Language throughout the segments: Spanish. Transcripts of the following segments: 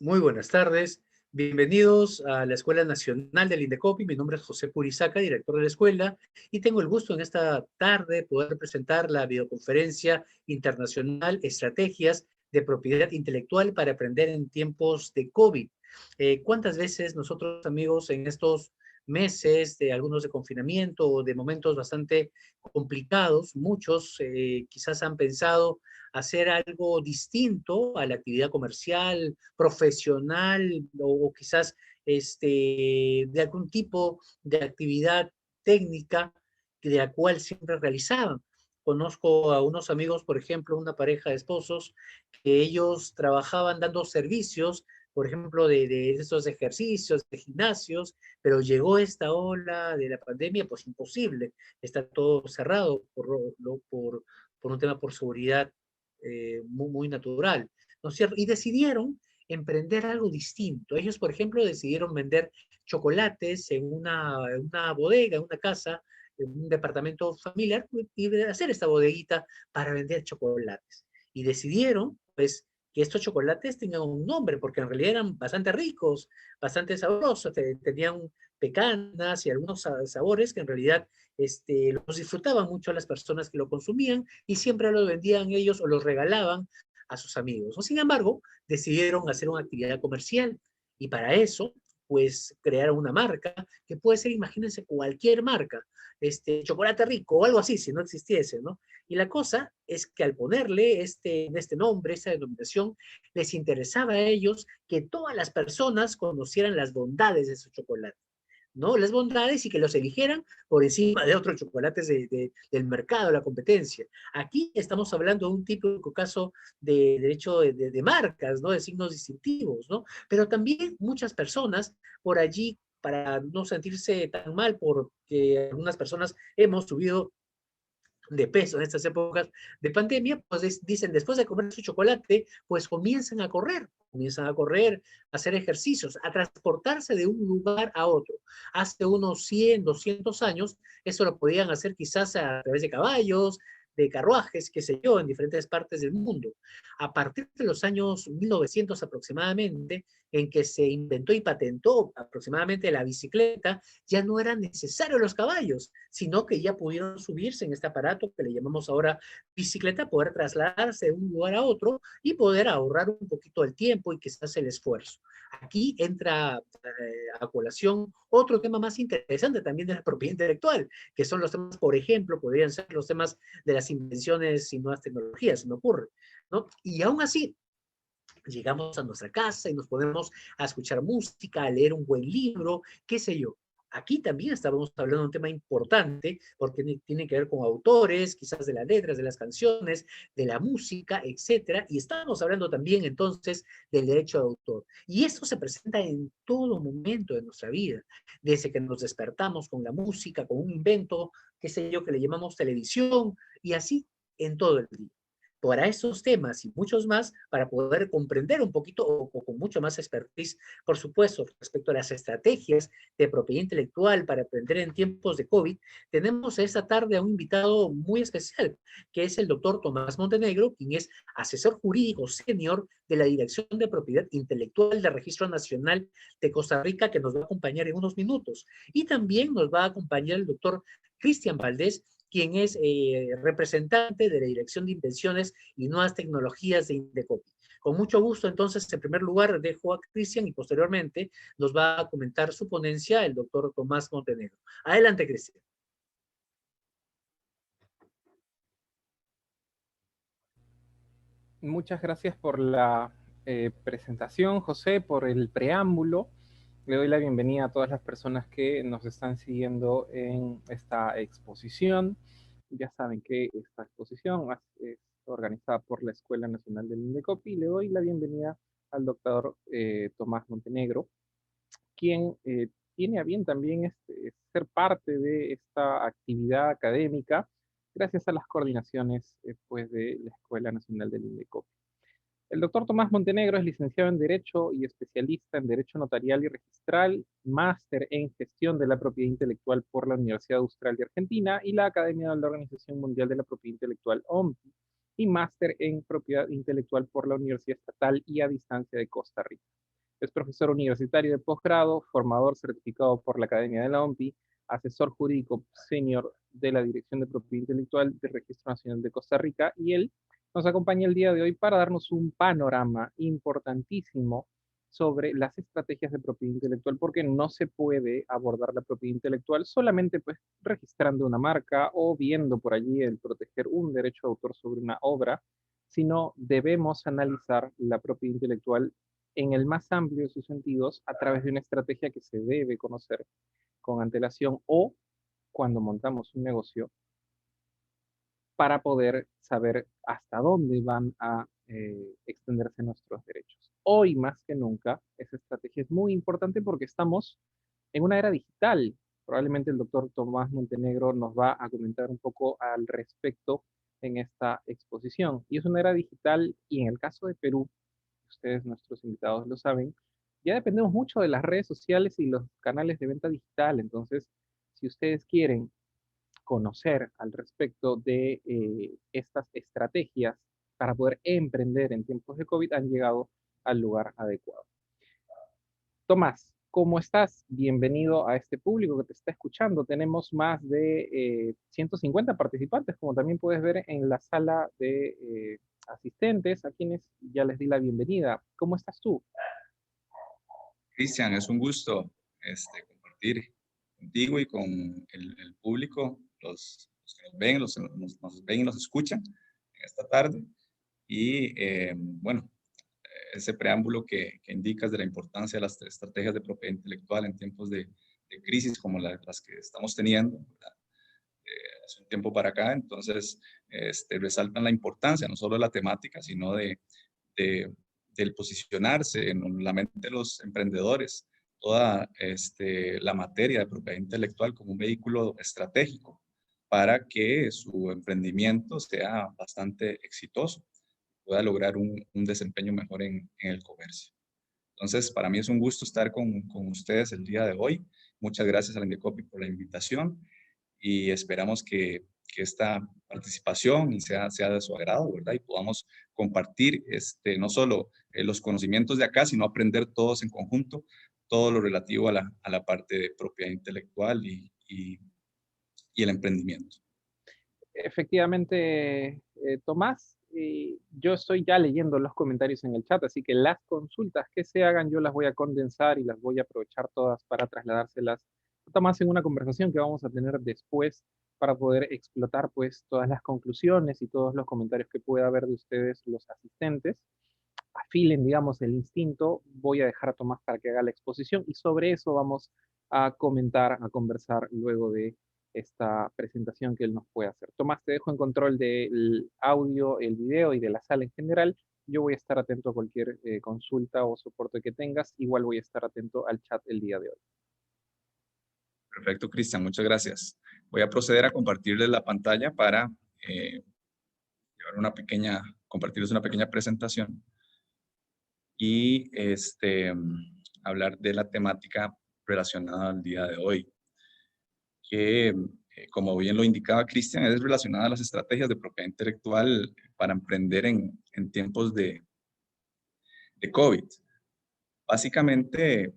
Muy buenas tardes. Bienvenidos a la Escuela Nacional del Indecopi. Mi nombre es José Purizaca, director de la escuela, y tengo el gusto en esta tarde poder presentar la videoconferencia internacional Estrategias de Propiedad Intelectual para Aprender en Tiempos de COVID. ¿Cuántas veces nosotros, amigos, en estos meses, de algunos de confinamiento o de momentos bastante complicados, muchos quizás han pensado hacer algo distinto a la actividad comercial, profesional o quizás de algún tipo de actividad técnica de la cual siempre realizaban? Conozco a unos amigos, por ejemplo, una pareja de esposos, que ellos trabajaban dando servicios, por ejemplo, de estos ejercicios, de gimnasios, pero llegó esta ola de la pandemia, pues imposible, está todo cerrado por un tema por seguridad muy natural, ¿no es cierto? Y decidieron emprender algo distinto. Ellos, por ejemplo, decidieron vender chocolates en una bodega, en una casa, en un departamento familiar, y hacer esta bodeguita para vender chocolates. Y decidieron, pues, que estos chocolates tengan un nombre, porque en realidad eran bastante ricos, bastante sabrosos, tenían pecanas y algunos sabores que en realidad los disfrutaban mucho las personas que lo consumían y siempre lo vendían ellos o los regalaban a sus amigos. Sin embargo, decidieron hacer una actividad comercial y para eso, pues, crearon una marca que puede ser, imagínense, cualquier marca, chocolate rico o algo así, si no existiese, ¿no? Y la cosa es que al ponerle este nombre, esta denominación, les interesaba a ellos que todas las personas conocieran las bondades de su chocolate, ¿no? Las bondades y que los eligieran por encima de otros chocolates del mercado, la competencia. Aquí estamos hablando de un típico caso de derecho de marcas, ¿no? De signos distintivos, ¿no? Pero también muchas personas por allí, para no sentirse tan mal, porque algunas personas hemos subido de peso en estas épocas de pandemia, pues dicen, después de comer su chocolate, pues comienzan a correr, a hacer ejercicios, a transportarse de un lugar a otro. Hace unos 100, 200 años, eso lo podían hacer quizás a través de caballos, de carruajes, qué sé yo, en diferentes partes del mundo. A partir de los años 1900 aproximadamente, en que se inventó y patentó aproximadamente la bicicleta, ya no eran necesarios los caballos, sino que ya pudieron subirse en este aparato que le llamamos ahora bicicleta, poder trasladarse de un lugar a otro y poder ahorrar un poquito el tiempo y quizás el esfuerzo. Aquí entra a colación otro tema más interesante también de la propiedad intelectual, que son los temas, por ejemplo, podrían ser los temas de las invenciones y nuevas tecnologías, se me ocurre, ¿no? Y aún así, llegamos a nuestra casa y nos ponemos a escuchar música, a leer un buen libro, qué sé yo. Aquí también estábamos hablando de un tema importante porque tiene que ver con autores, quizás de las letras, de las canciones, de la música, etcétera. Y estábamos hablando también entonces del derecho de autor. Y esto se presenta en todo momento de nuestra vida, desde que nos despertamos con la música, con un invento, qué sé yo, que le llamamos televisión, y así en todo el día. Para esos temas y muchos más, para poder comprender un poquito o con mucho más expertise, por supuesto, respecto a las estrategias de propiedad intelectual para aprender en tiempos de COVID, tenemos esta tarde a un invitado muy especial, que es el doctor Tomás Montenegro, quien es asesor jurídico senior de la Dirección de Propiedad Intelectual del Registro Nacional de Costa Rica, que nos va a acompañar en unos minutos. Y también nos va a acompañar el doctor Cristian Valdés, quien es representante de la Dirección de Invenciones y Nuevas Tecnologías de Indecopi. Con mucho gusto, entonces, en primer lugar, dejo a Cristian y posteriormente nos va a comentar su ponencia el doctor Tomás Montenegro. Adelante, Cristian. Muchas gracias por la presentación, José, por el preámbulo. Le doy la bienvenida a todas las personas que nos están siguiendo en esta exposición. Ya saben que esta exposición es organizada por la Escuela Nacional del Indecopi. Le doy la bienvenida al doctor Tomás Montenegro, quien tiene a bien también ser parte de esta actividad académica gracias a las coordinaciones pues, de la Escuela Nacional del Indecopi. El doctor Tomás Montenegro es licenciado en Derecho y especialista en Derecho Notarial y Registral, máster en Gestión de la Propiedad Intelectual por la Universidad Austral de Argentina y la Academia de la Organización Mundial de la Propiedad Intelectual, OMPI, y máster en Propiedad Intelectual por la Universidad Estatal y a Distancia de Costa Rica. Es profesor universitario de posgrado, formador certificado por la Academia de la OMPI, asesor jurídico senior de la Dirección de Propiedad Intelectual del Registro Nacional de Costa Rica, y él nos acompaña el día de hoy para darnos un panorama importantísimo sobre las estrategias de propiedad intelectual, porque no se puede abordar la propiedad intelectual solamente pues registrando una marca o viendo por allí el proteger un derecho de autor sobre una obra, sino debemos analizar la propiedad intelectual en el más amplio de sus sentidos a través de una estrategia que se debe conocer con antelación o cuando montamos un negocio para poder saber hasta dónde van a extenderse nuestros derechos. Hoy más que nunca, esa estrategia es muy importante porque estamos en una era digital. Probablemente el doctor Tomás Montenegro nos va a comentar un poco al respecto en esta exposición. Y es una era digital y en el caso de Perú, ustedes, nuestros invitados, lo saben, ya dependemos mucho de las redes sociales y los canales de venta digital. Entonces, si ustedes quieren conocer al respecto de estas estrategias para poder emprender en tiempos de COVID, han llegado al lugar adecuado. Tomás, ¿cómo estás? Bienvenido a este público que te está escuchando. Tenemos más de 150 participantes, como también puedes ver en la sala de asistentes, a quienes ya les di la bienvenida. ¿Cómo estás tú? Cristian, es un gusto compartir contigo y con el público, los que nos ven, nos ven y nos escuchan en esta tarde. Y bueno, ese preámbulo que indicas de la importancia de las estrategias de propiedad intelectual en tiempos de crisis como las que estamos teniendo, ¿verdad? Hace un tiempo para acá, entonces resaltan la importancia no solo de la temática, sino del posicionarse en la mente de los emprendedores, toda la materia de propiedad intelectual como un vehículo estratégico para que su emprendimiento sea bastante exitoso, pueda lograr un desempeño mejor en el comercio. Entonces, para mí es un gusto estar con ustedes el día de hoy. Muchas gracias a la Indecopi por la invitación y esperamos que esta participación sea de su agrado, ¿verdad? Y podamos compartir no solo los conocimientos de acá, sino aprender todos en conjunto todo lo relativo a la parte de propiedad intelectual y el emprendimiento. Efectivamente, Tomás, yo estoy ya leyendo los comentarios en el chat, así que las consultas que se hagan yo las voy a condensar y las voy a aprovechar todas para trasladárselas a Tomás en una conversación que vamos a tener después para poder explotar pues todas las conclusiones y todos los comentarios que pueda haber de ustedes los asistentes. Afilen, digamos, el instinto, voy a dejar a Tomás para que haga la exposición y sobre eso vamos a comentar, a conversar luego de esta presentación que él nos puede hacer. Tomás, te dejo en control del audio, el video y de la sala en general. Yo voy a estar atento a cualquier consulta o soporte que tengas. Igual voy a estar atento al chat el día de hoy. Perfecto, Cristian, muchas gracias. Voy a proceder a compartirles la pantalla para compartirles una pequeña presentación y hablar de la temática relacionada al día de hoy, que como bien lo indicaba Cristian, es relacionada a las estrategias de propiedad intelectual para emprender en tiempos de COVID. Básicamente,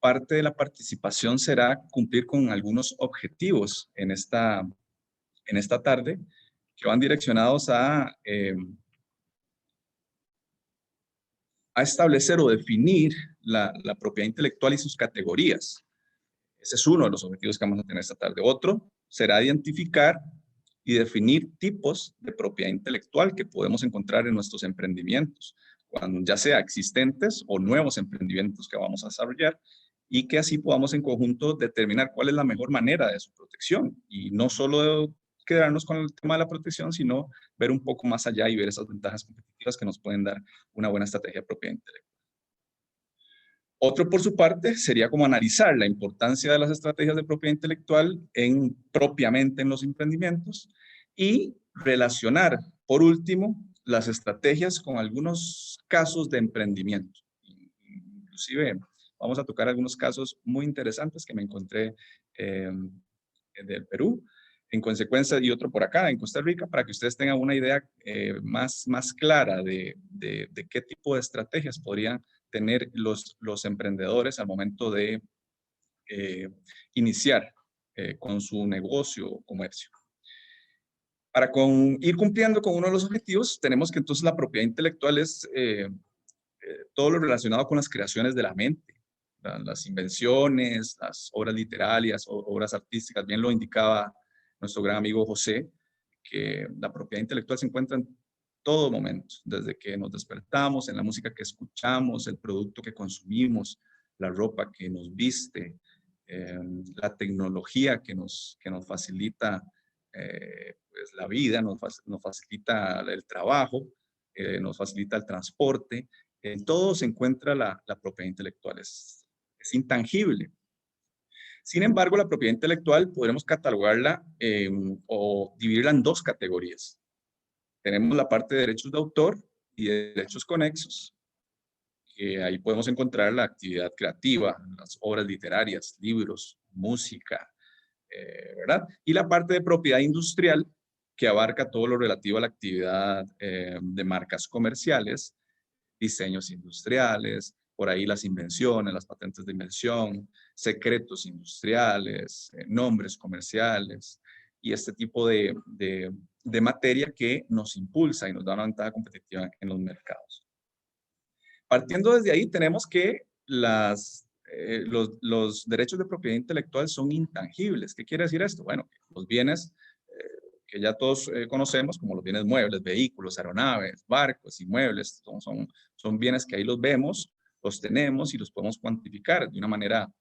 parte de la participación será cumplir con algunos objetivos en esta tarde que van direccionados a establecer o definir la propiedad intelectual y sus categorías. Ese es uno de los objetivos que vamos a tener esta tarde. Otro será identificar y definir tipos de propiedad intelectual que podemos encontrar en nuestros emprendimientos, ya sea existentes o nuevos emprendimientos que vamos a desarrollar, y que así podamos en conjunto determinar cuál es la mejor manera de su protección. Y no solo quedarnos con el tema de la protección, sino ver un poco más allá y ver esas ventajas competitivas que nos pueden dar una buena estrategia de propiedad intelectual. Otro, por su parte, sería como analizar la importancia de las estrategias de propiedad intelectual propiamente en los emprendimientos y relacionar, por último, las estrategias con algunos casos de emprendimiento. Inclusive, vamos a tocar algunos casos muy interesantes que me encontré del Perú, en consecuencia, y otro por acá, en Costa Rica, para que ustedes tengan una idea más clara de qué tipo de estrategias podrían tener los emprendedores al momento de iniciar con su negocio o comercio. Para ir cumpliendo con uno de los objetivos, tenemos que entonces la propiedad intelectual es todo lo relacionado con las creaciones de la mente, las invenciones, las obras literarias o obras artísticas. Bien lo indicaba nuestro gran amigo José, que la propiedad intelectual se encuentra en todo momento, desde que nos despertamos, en la música que escuchamos, el producto que consumimos, la ropa que nos viste, la tecnología que nos facilita pues la vida, nos facilita el trabajo, nos facilita el transporte. En todo se encuentra la propiedad intelectual, es intangible. Sin embargo, la propiedad intelectual podremos catalogarla o dividirla en dos categorías. Tenemos la parte de derechos de autor y de derechos conexos, que ahí podemos encontrar la actividad creativa, las obras literarias, libros, música, ¿verdad? Y la parte de propiedad industrial, que abarca todo lo relativo a la actividad de marcas comerciales, diseños industriales, por ahí las invenciones, las patentes de invención, secretos industriales, nombres comerciales y este tipo de materia que nos impulsa y nos da una ventaja competitiva en los mercados. Partiendo desde ahí, tenemos que los derechos de propiedad intelectual son intangibles. ¿Qué quiere decir esto? Bueno, los bienes que ya todos conocemos, como los bienes muebles, vehículos, aeronaves, barcos, inmuebles, son bienes que ahí los vemos, los tenemos y los podemos cuantificar de una manera un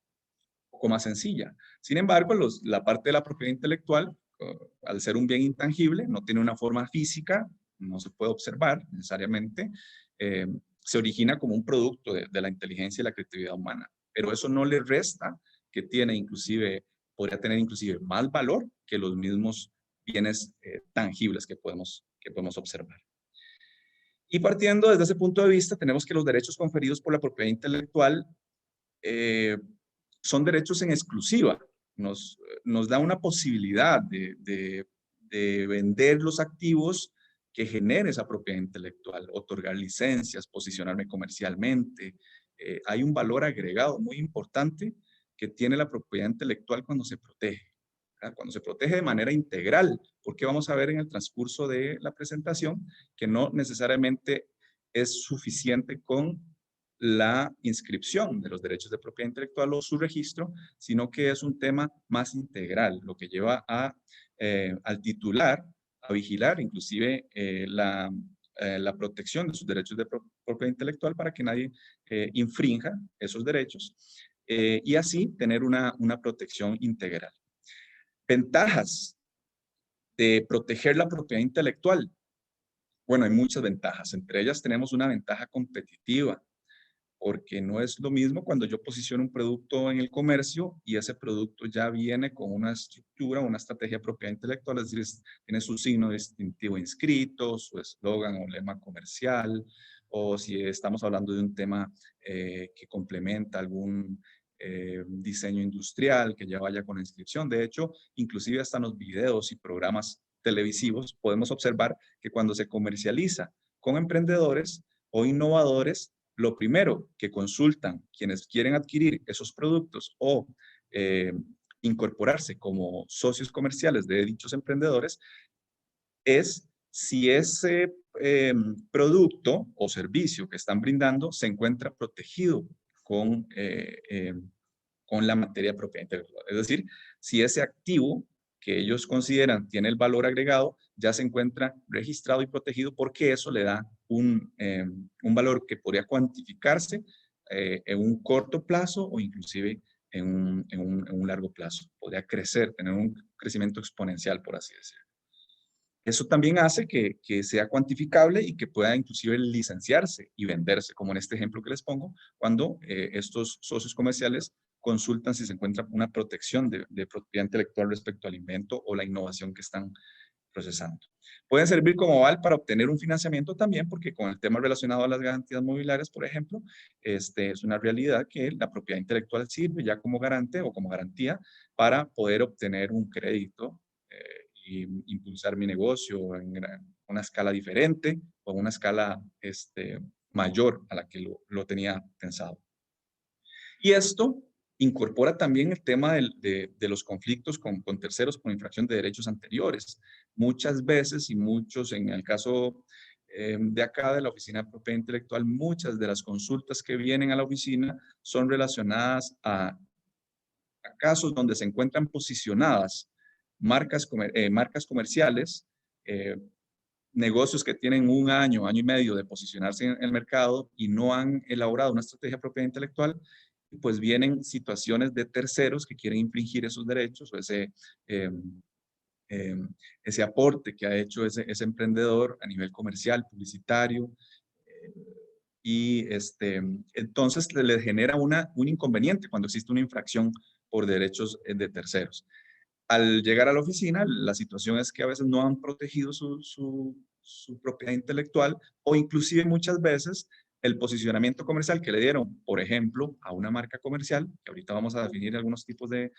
poco más sencilla. Sin embargo, la parte de la propiedad intelectual, al ser un bien intangible, no tiene una forma física, no se puede observar necesariamente, se origina como un producto de la inteligencia y la creatividad humana. Pero eso no le resta que podría tener inclusive más valor que los mismos bienes tangibles que podemos observar. Y partiendo desde ese punto de vista, tenemos que los derechos conferidos por la propiedad intelectual son derechos en exclusiva. Nos da una posibilidad de vender los activos que genere esa propiedad intelectual, otorgar licencias, posicionarme comercialmente. Hay un valor agregado muy importante que tiene la propiedad intelectual cuando se protege. Cuando se protege de manera integral, porque vamos a ver en el transcurso de la presentación que no necesariamente es suficiente con la inscripción de los derechos de propiedad intelectual o su registro, sino que es un tema más integral, lo que lleva al titular a vigilar inclusive la protección de sus derechos de propiedad intelectual para que nadie infrinja esos derechos y así tener una protección integral. Ventajas de proteger la propiedad intelectual. Bueno, hay muchas ventajas. Entre ellas tenemos una ventaja competitiva, porque no es lo mismo cuando yo posiciono un producto en el comercio y ese producto ya viene con una estructura, una estrategia de propiedad intelectual, es decir, tiene su signo distintivo inscrito, su eslogan o lema comercial, o si estamos hablando de un tema que complementa algún diseño industrial que ya vaya con la inscripción. De hecho, inclusive hasta en los videos y programas televisivos podemos observar que cuando se comercializa con emprendedores o innovadores, lo primero que consultan quienes quieren adquirir esos productos o incorporarse como socios comerciales de dichos emprendedores es si ese producto o servicio que están brindando se encuentra protegido con la materia de propiedad intelectual. Es decir, si ese activo que ellos consideran tiene el valor agregado, ya se encuentra registrado y protegido porque eso le da un valor que podría cuantificarse en un corto plazo o inclusive en un largo plazo. Podría crecer, tener un crecimiento exponencial, por así decirlo. Eso también hace que sea cuantificable y que pueda inclusive licenciarse y venderse, como en este ejemplo que les pongo, cuando estos socios comerciales consultan si se encuentra una protección de propiedad intelectual respecto al invento o la innovación que están procesando. Pueden servir como aval para obtener un financiamiento también, porque con el tema relacionado a las garantías mobiliarias, por ejemplo, es una realidad que la propiedad intelectual sirve ya como garante o como garantía para poder obtener un crédito impulsar mi negocio en una escala diferente o en una escala mayor a la que lo tenía pensado. Y esto incorpora también el tema de los conflictos con terceros por infracción de derechos anteriores. Muchas veces y muchos, en el caso de acá de la Oficina de Propiedad Intelectual, muchas de las consultas que vienen a la oficina son relacionadas a casos donde se encuentran posicionadas marcas comerciales, negocios que tienen un año, año y medio de posicionarse en el mercado y no han elaborado una estrategia de propiedad intelectual, pues vienen situaciones de terceros que quieren infringir esos derechos o ese aporte que ha hecho ese emprendedor a nivel comercial, publicitario, y entonces le genera un inconveniente cuando existe una infracción por derechos de terceros. Al llegar a la oficina, la situación es que a veces no han protegido su propiedad intelectual o inclusive muchas veces el posicionamiento comercial que le dieron, por ejemplo, a una marca comercial, que ahorita vamos a definir algunos tipos de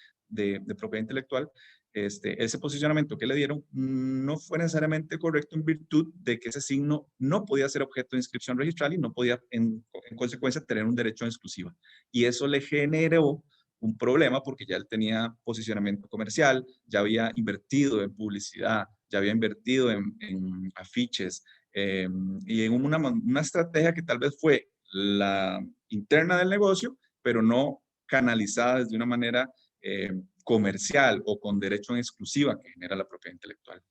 propiedad intelectual, ese posicionamiento que le dieron no fue necesariamente correcto en virtud de que ese signo no podía ser objeto de inscripción registral y no podía, en consecuencia, tener un derecho en exclusiva. Y eso le generó un problema porque ya él tenía posicionamiento comercial, ya había invertido en publicidad, ya había invertido en afiches y en una estrategia que tal vez fue la interna del negocio, pero no canalizada desde una manera comercial o con derecho en exclusiva que genera la propiedad intelectual.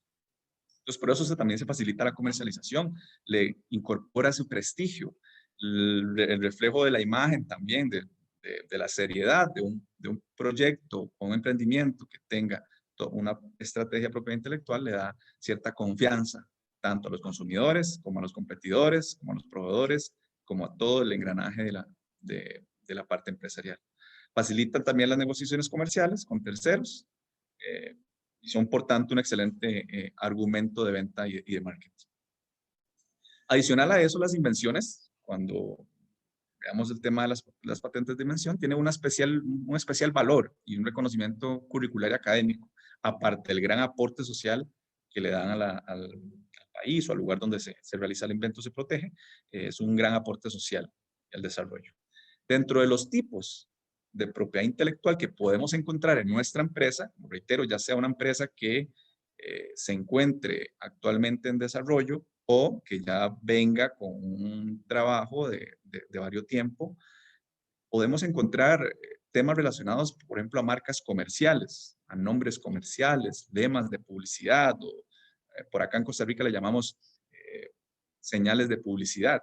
Entonces, por eso también se facilita la comercialización, le incorpora su prestigio, el reflejo de la imagen también, de la seriedad de un proyecto o un emprendimiento que tenga una estrategia de propiedad intelectual, le da cierta confianza tanto a los consumidores como a los competidores, como a los proveedores, como a todo el engranaje de la parte empresarial. Facilitan también las negociaciones comerciales con terceros y son, por tanto, un excelente argumento de venta y de marketing. Adicional a eso, las invenciones, cuando veamos el tema de las patentes de invención, tiene un especial valor y un reconocimiento curricular y académico, aparte del gran aporte social que le dan al país o al lugar donde se realiza el invento, se protege, es un gran aporte social al desarrollo. Dentro de los tipos de propiedad intelectual que podemos encontrar en nuestra empresa, como reitero, ya sea una empresa que se encuentre actualmente en desarrollo o que ya venga con un trabajo de varios tiempo, podemos encontrar temas relacionados, por ejemplo, a marcas comerciales, a nombres comerciales, lemas de publicidad, o por acá en Costa Rica le llamamos señales de publicidad.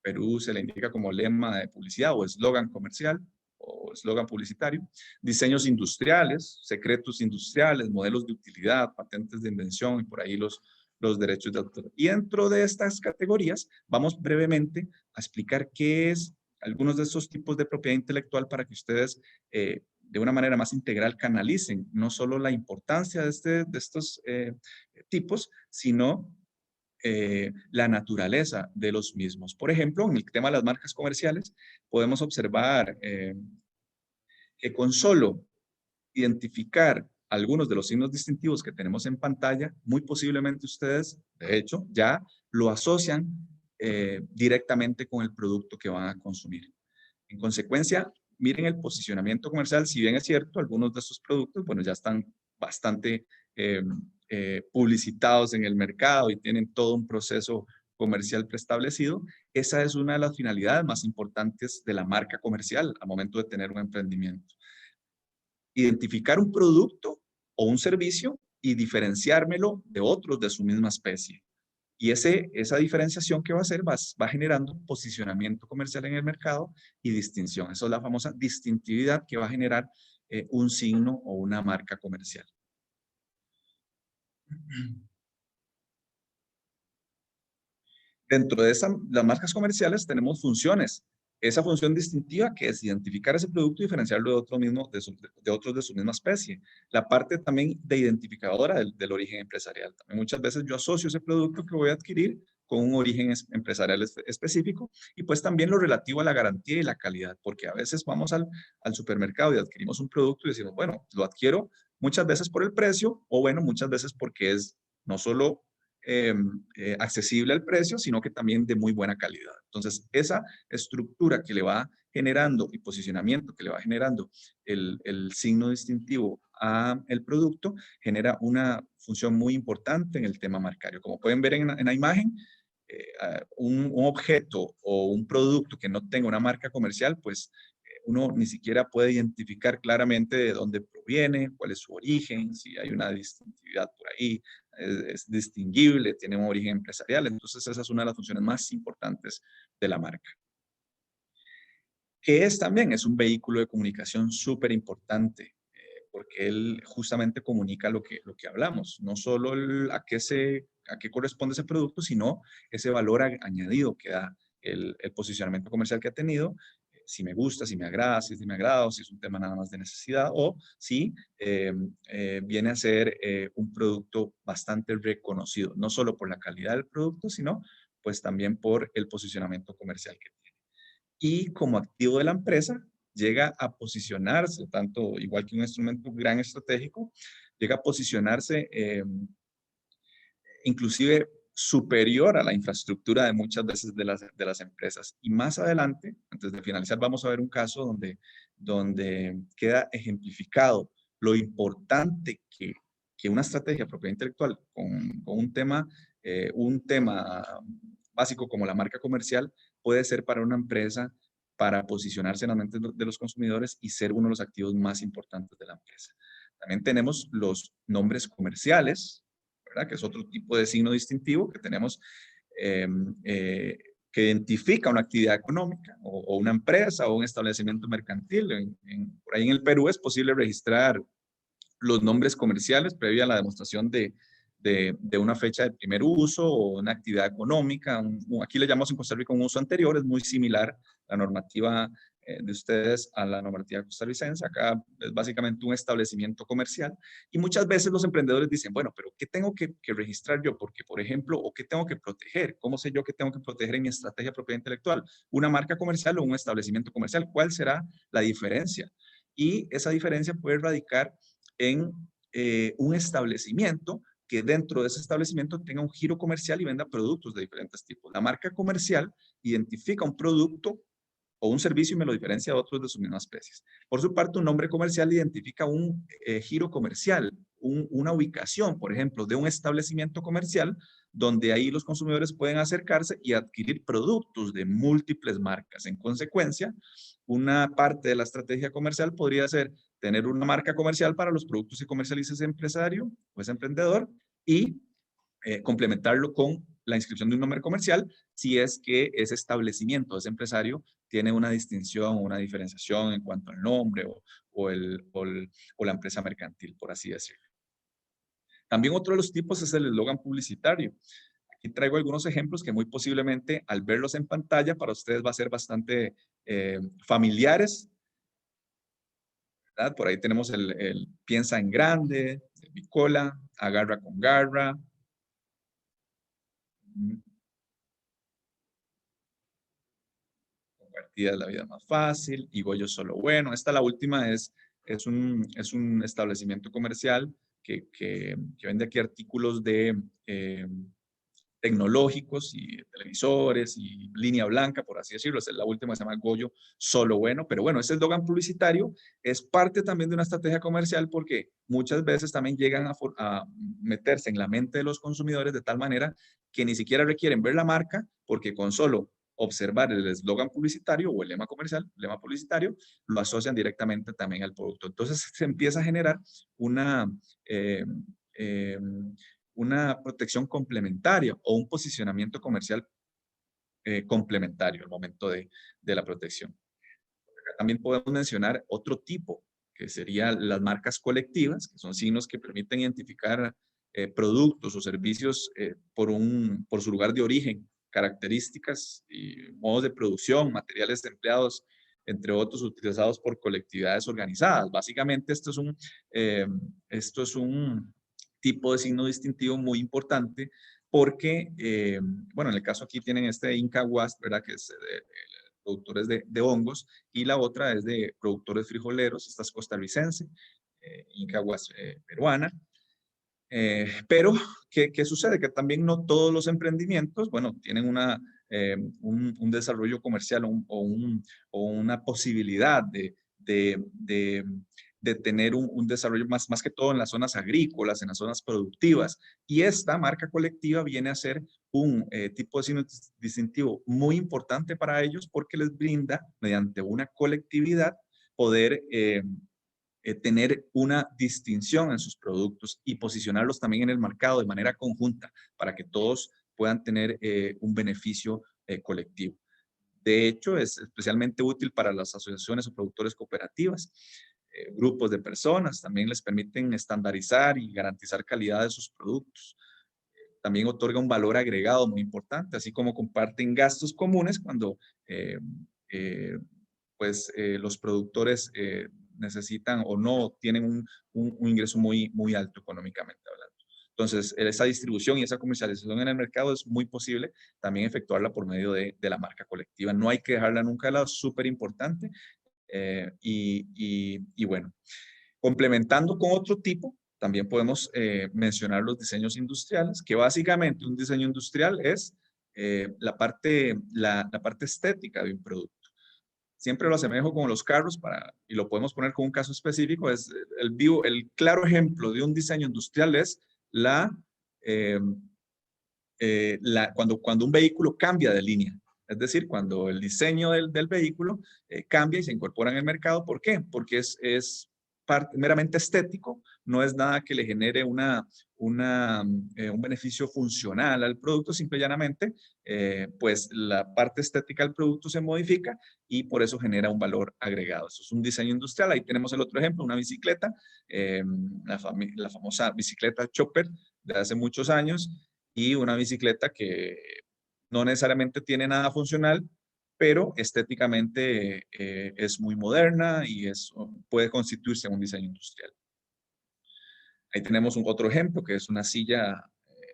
Perú se le indica como lema de publicidad o eslogan comercial o eslogan publicitario, diseños industriales, secretos industriales, modelos de utilidad, patentes de invención y por ahí los derechos de autor. Y dentro de estas categorías vamos brevemente a explicar qué es algunos de estos tipos de propiedad intelectual para que ustedes de una manera más integral canalicen no solo la importancia de estos tipos, sino la naturaleza de los mismos. Por ejemplo, en el tema de las marcas comerciales, podemos observar que con solo identificar algunos de los signos distintivos que tenemos en pantalla, muy posiblemente ustedes, de hecho, ya lo asocian directamente con el producto que van a consumir. En consecuencia, miren el posicionamiento comercial, si bien es cierto, algunos de estos productos, bueno, ya están bastante publicitados en el mercado y tienen todo un proceso comercial preestablecido. Esa es una de las finalidades más importantes de la marca comercial al momento de tener un emprendimiento. Identificar un producto o un servicio y diferenciármelo de otros de su misma especie. Y esa diferenciación que va a hacer va generando posicionamiento comercial en el mercado y distinción. Esa es la famosa distintividad que va a generar un signo o una marca comercial. Dentro de las marcas comerciales tenemos funciones. Esa función distintiva que es identificar ese producto y diferenciarlo de otros de su misma especie. La parte también de identificadora del origen empresarial. También muchas veces yo asocio ese producto que voy a adquirir con un origen empresarial específico y pues también lo relativo a la garantía y la calidad, porque a veces vamos al supermercado y adquirimos un producto y decimos, bueno, lo adquiero muchas veces por el precio, o bueno, muchas veces porque es no solo accesible al precio, sino que también de muy buena calidad. Entonces, esa estructura que le va generando y posicionamiento que le va generando el signo distintivo a el producto, genera una función muy importante en el tema marcario. Como pueden ver en la imagen, un objeto o un producto que no tenga una marca comercial, pues uno ni siquiera puede identificar claramente de dónde proviene, cuál es su origen, si hay una distintividad por ahí, es distinguible, tiene un origen empresarial. Entonces, esa es una de las funciones más importantes de la marca. Que es también, es un vehículo de comunicación súper importante, porque él justamente comunica lo que hablamos, no solo a qué corresponde ese producto, sino ese valor añadido que da el posicionamiento comercial que ha tenido, si me gusta, si me agrada, si es de mi agrado, si es un tema nada más de necesidad, o si viene a ser un producto bastante reconocido, no solo por la calidad del producto, sino pues también por el posicionamiento comercial que tiene. Y como activo de la empresa, llega a posicionarse, tanto igual que un instrumento gran estratégico, llega a posicionarse inclusive superior a la infraestructura de muchas veces de las empresas. Y más adelante, antes de finalizar, vamos a ver un caso donde queda ejemplificado lo importante que una estrategia de propiedad intelectual con un tema básico como la marca comercial puede ser para una empresa para posicionarse en la mente de los consumidores y ser uno de los activos más importantes de la empresa. También tenemos los nombres comerciales, ¿verdad? Que es otro tipo de signo distintivo que tenemos que identifica una actividad económica o una empresa o un establecimiento mercantil. Por ahí en el Perú es posible registrar los nombres comerciales previa a la demostración de una fecha de primer uso o una actividad económica. Aquí le llamamos en Costa Rica un uso anterior, es muy similar la normativa de ustedes a la normativa costarricense. Acá es básicamente un establecimiento comercial y muchas veces los emprendedores dicen, bueno, pero ¿qué tengo que registrar yo? Porque, por ejemplo, ¿o qué tengo que proteger? ¿Cómo sé yo qué tengo que proteger en mi estrategia de propiedad intelectual? ¿Una marca comercial o un establecimiento comercial? ¿Cuál será la diferencia? Y esa diferencia puede radicar en un establecimiento que dentro de ese establecimiento tenga un giro comercial y venda productos de diferentes tipos. La marca comercial identifica un producto o un servicio y me lo diferencia de otros de su misma especie. Por su parte, un nombre comercial identifica un giro comercial, una ubicación, por ejemplo, de un establecimiento comercial donde ahí los consumidores pueden acercarse y adquirir productos de múltiples marcas. En consecuencia, una parte de la estrategia comercial podría ser tener una marca comercial para los productos que comercializa ese empresario o ese emprendedor y complementarlo con la inscripción de un nombre comercial si es que ese establecimiento, ese empresario, tiene una distinción o una diferenciación en cuanto al nombre o la empresa mercantil, por así decirlo. También otro de los tipos es el eslogan publicitario. Aquí traigo algunos ejemplos que muy posiblemente al verlos en pantalla para ustedes va a ser bastante familiares, ¿verdad? Por ahí tenemos el piensa en grande, el Bicola, agarra con garra. Compartida es la vida más fácil, y Goyo solo bueno. Esta la última es un establecimiento comercial que vende aquí artículos de tecnológicos y televisores y línea blanca, por así decirlo. Esa es la última, se llama Goyo solo bueno. Pero bueno, ese eslogan publicitario es parte también de una estrategia comercial porque muchas veces también llegan a meterse en la mente de los consumidores de tal manera que ni siquiera requieren ver la marca porque con solo observar el eslogan publicitario o el lema comercial, lema publicitario, lo asocian directamente también al producto. Entonces se empieza a generar una protección complementaria o un posicionamiento comercial complementario al momento de la protección. Acá también podemos mencionar otro tipo, que serían las marcas colectivas, que son signos que permiten identificar productos o servicios por su lugar de origen, características y modos de producción, materiales empleados, entre otros, utilizados por colectividades organizadas. Básicamente, esto es un tipo de signo distintivo muy importante porque, bueno, en el caso aquí tienen este Inca Wasp, ¿verdad? Que es de productores de hongos, y la otra es de productores frijoleros, esta es costarricense. Incaguas peruana. Pero, ¿qué sucede? Que también no todos los emprendimientos, bueno, tienen un desarrollo comercial o una posibilidad de tener un desarrollo más que todo en las zonas agrícolas, en las zonas productivas. Y esta marca colectiva viene a ser un tipo de signo distintivo muy importante para ellos porque les brinda, mediante una colectividad, poder tener una distinción en sus productos y posicionarlos también en el mercado de manera conjunta para que todos puedan tener un beneficio colectivo. De hecho, es especialmente útil para las asociaciones o productores cooperativas. Grupos de personas también les permiten estandarizar y garantizar calidad de sus productos. También otorga un valor agregado muy importante, así como comparten gastos comunes cuando los productores necesitan o no tienen un ingreso muy alto económicamente hablando. Entonces, esa distribución y esa comercialización en el mercado es muy posible también efectuarla por medio de la marca colectiva. No hay que dejarla nunca de lado, es súper importante. Y bueno, complementando con otro tipo, también podemos mencionar los diseños industriales, que básicamente un diseño industrial es la parte estética de un producto. Siempre lo asemejo con los carros y lo podemos poner con un caso específico. Es el claro ejemplo de un diseño industrial es cuando un vehículo cambia de línea. Es decir, cuando el diseño del vehículo cambia y se incorpora en el mercado. ¿Por qué? Porque es meramente estético, no es nada que le genere un beneficio funcional al producto, simple y llanamente, pues la parte estética del producto se modifica y por eso genera un valor agregado. Eso es un diseño industrial. Ahí tenemos el otro ejemplo, una bicicleta, la famosa bicicleta Chopper de hace muchos años, y una bicicleta que no necesariamente tiene nada funcional, pero estéticamente es muy moderna y puede constituirse en un diseño industrial. Ahí tenemos otro ejemplo, que es una silla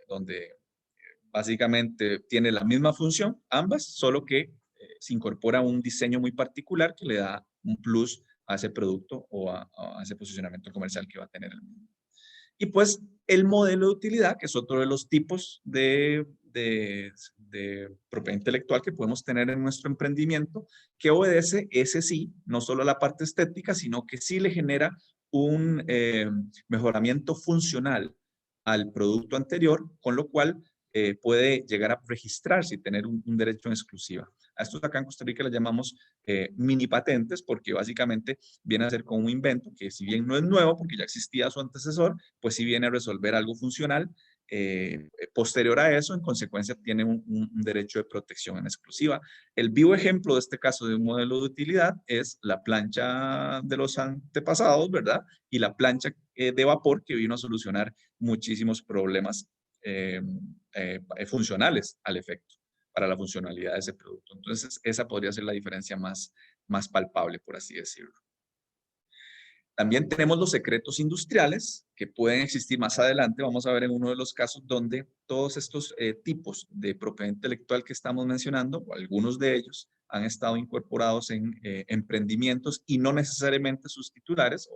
donde básicamente tiene la misma función, ambas, solo que se incorpora un diseño muy particular que le da un plus a ese producto o a ese posicionamiento comercial que va a tener el mismo. Y pues el modelo de utilidad, que es otro de los tipos de propiedad intelectual que podemos tener en nuestro emprendimiento, que obedece, ese sí, no solo a la parte estética, sino que sí le genera un mejoramiento funcional al producto anterior, con lo cual puede llegar a registrarse y tener un derecho en exclusiva. A estos acá en Costa Rica les llamamos mini patentes, porque básicamente viene a ser como un invento que, si bien no es nuevo porque ya existía su antecesor, pues sí viene a resolver algo funcional. Posterior a eso, en consecuencia, tiene un derecho de protección en exclusiva. El vivo ejemplo de este caso de un modelo de utilidad es la plancha de los antepasados, ¿verdad? Y la plancha de vapor, que vino a solucionar muchísimos problemas funcionales al efecto, para la funcionalidad de ese producto. Entonces, esa podría ser la diferencia más palpable, por así decirlo. También tenemos los secretos industriales que pueden existir más adelante. Vamos a ver en uno de los casos donde todos estos tipos de propiedad intelectual que estamos mencionando, o algunos de ellos, han estado incorporados en emprendimientos y no necesariamente sus titulares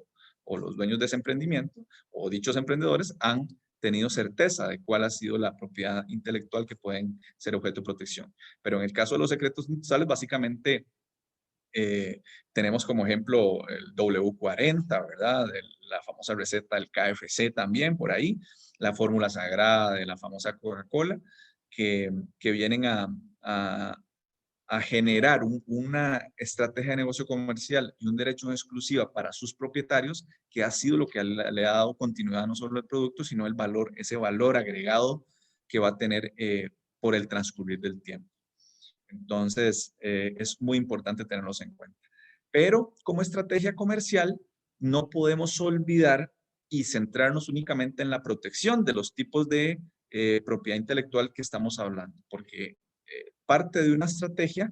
o los dueños de ese emprendimiento o dichos emprendedores han tenido certeza de cuál ha sido la propiedad intelectual que pueden ser objeto de protección. Pero en el caso de los secretos industriales, básicamente tenemos como ejemplo el W40, ¿verdad? La famosa receta del KFC también por ahí, la fórmula sagrada de la famosa Coca-Cola, que vienen a generar una estrategia de negocio comercial y un derecho en exclusiva para sus propietarios, que ha sido lo que le ha dado continuidad no solo al producto, sino el valor, ese valor agregado que va a tener por el transcurrir del tiempo. Entonces, es muy importante tenerlos en cuenta. Pero como estrategia comercial, no podemos olvidar y centrarnos únicamente en la protección de los tipos de propiedad intelectual que estamos hablando, porque parte de una estrategia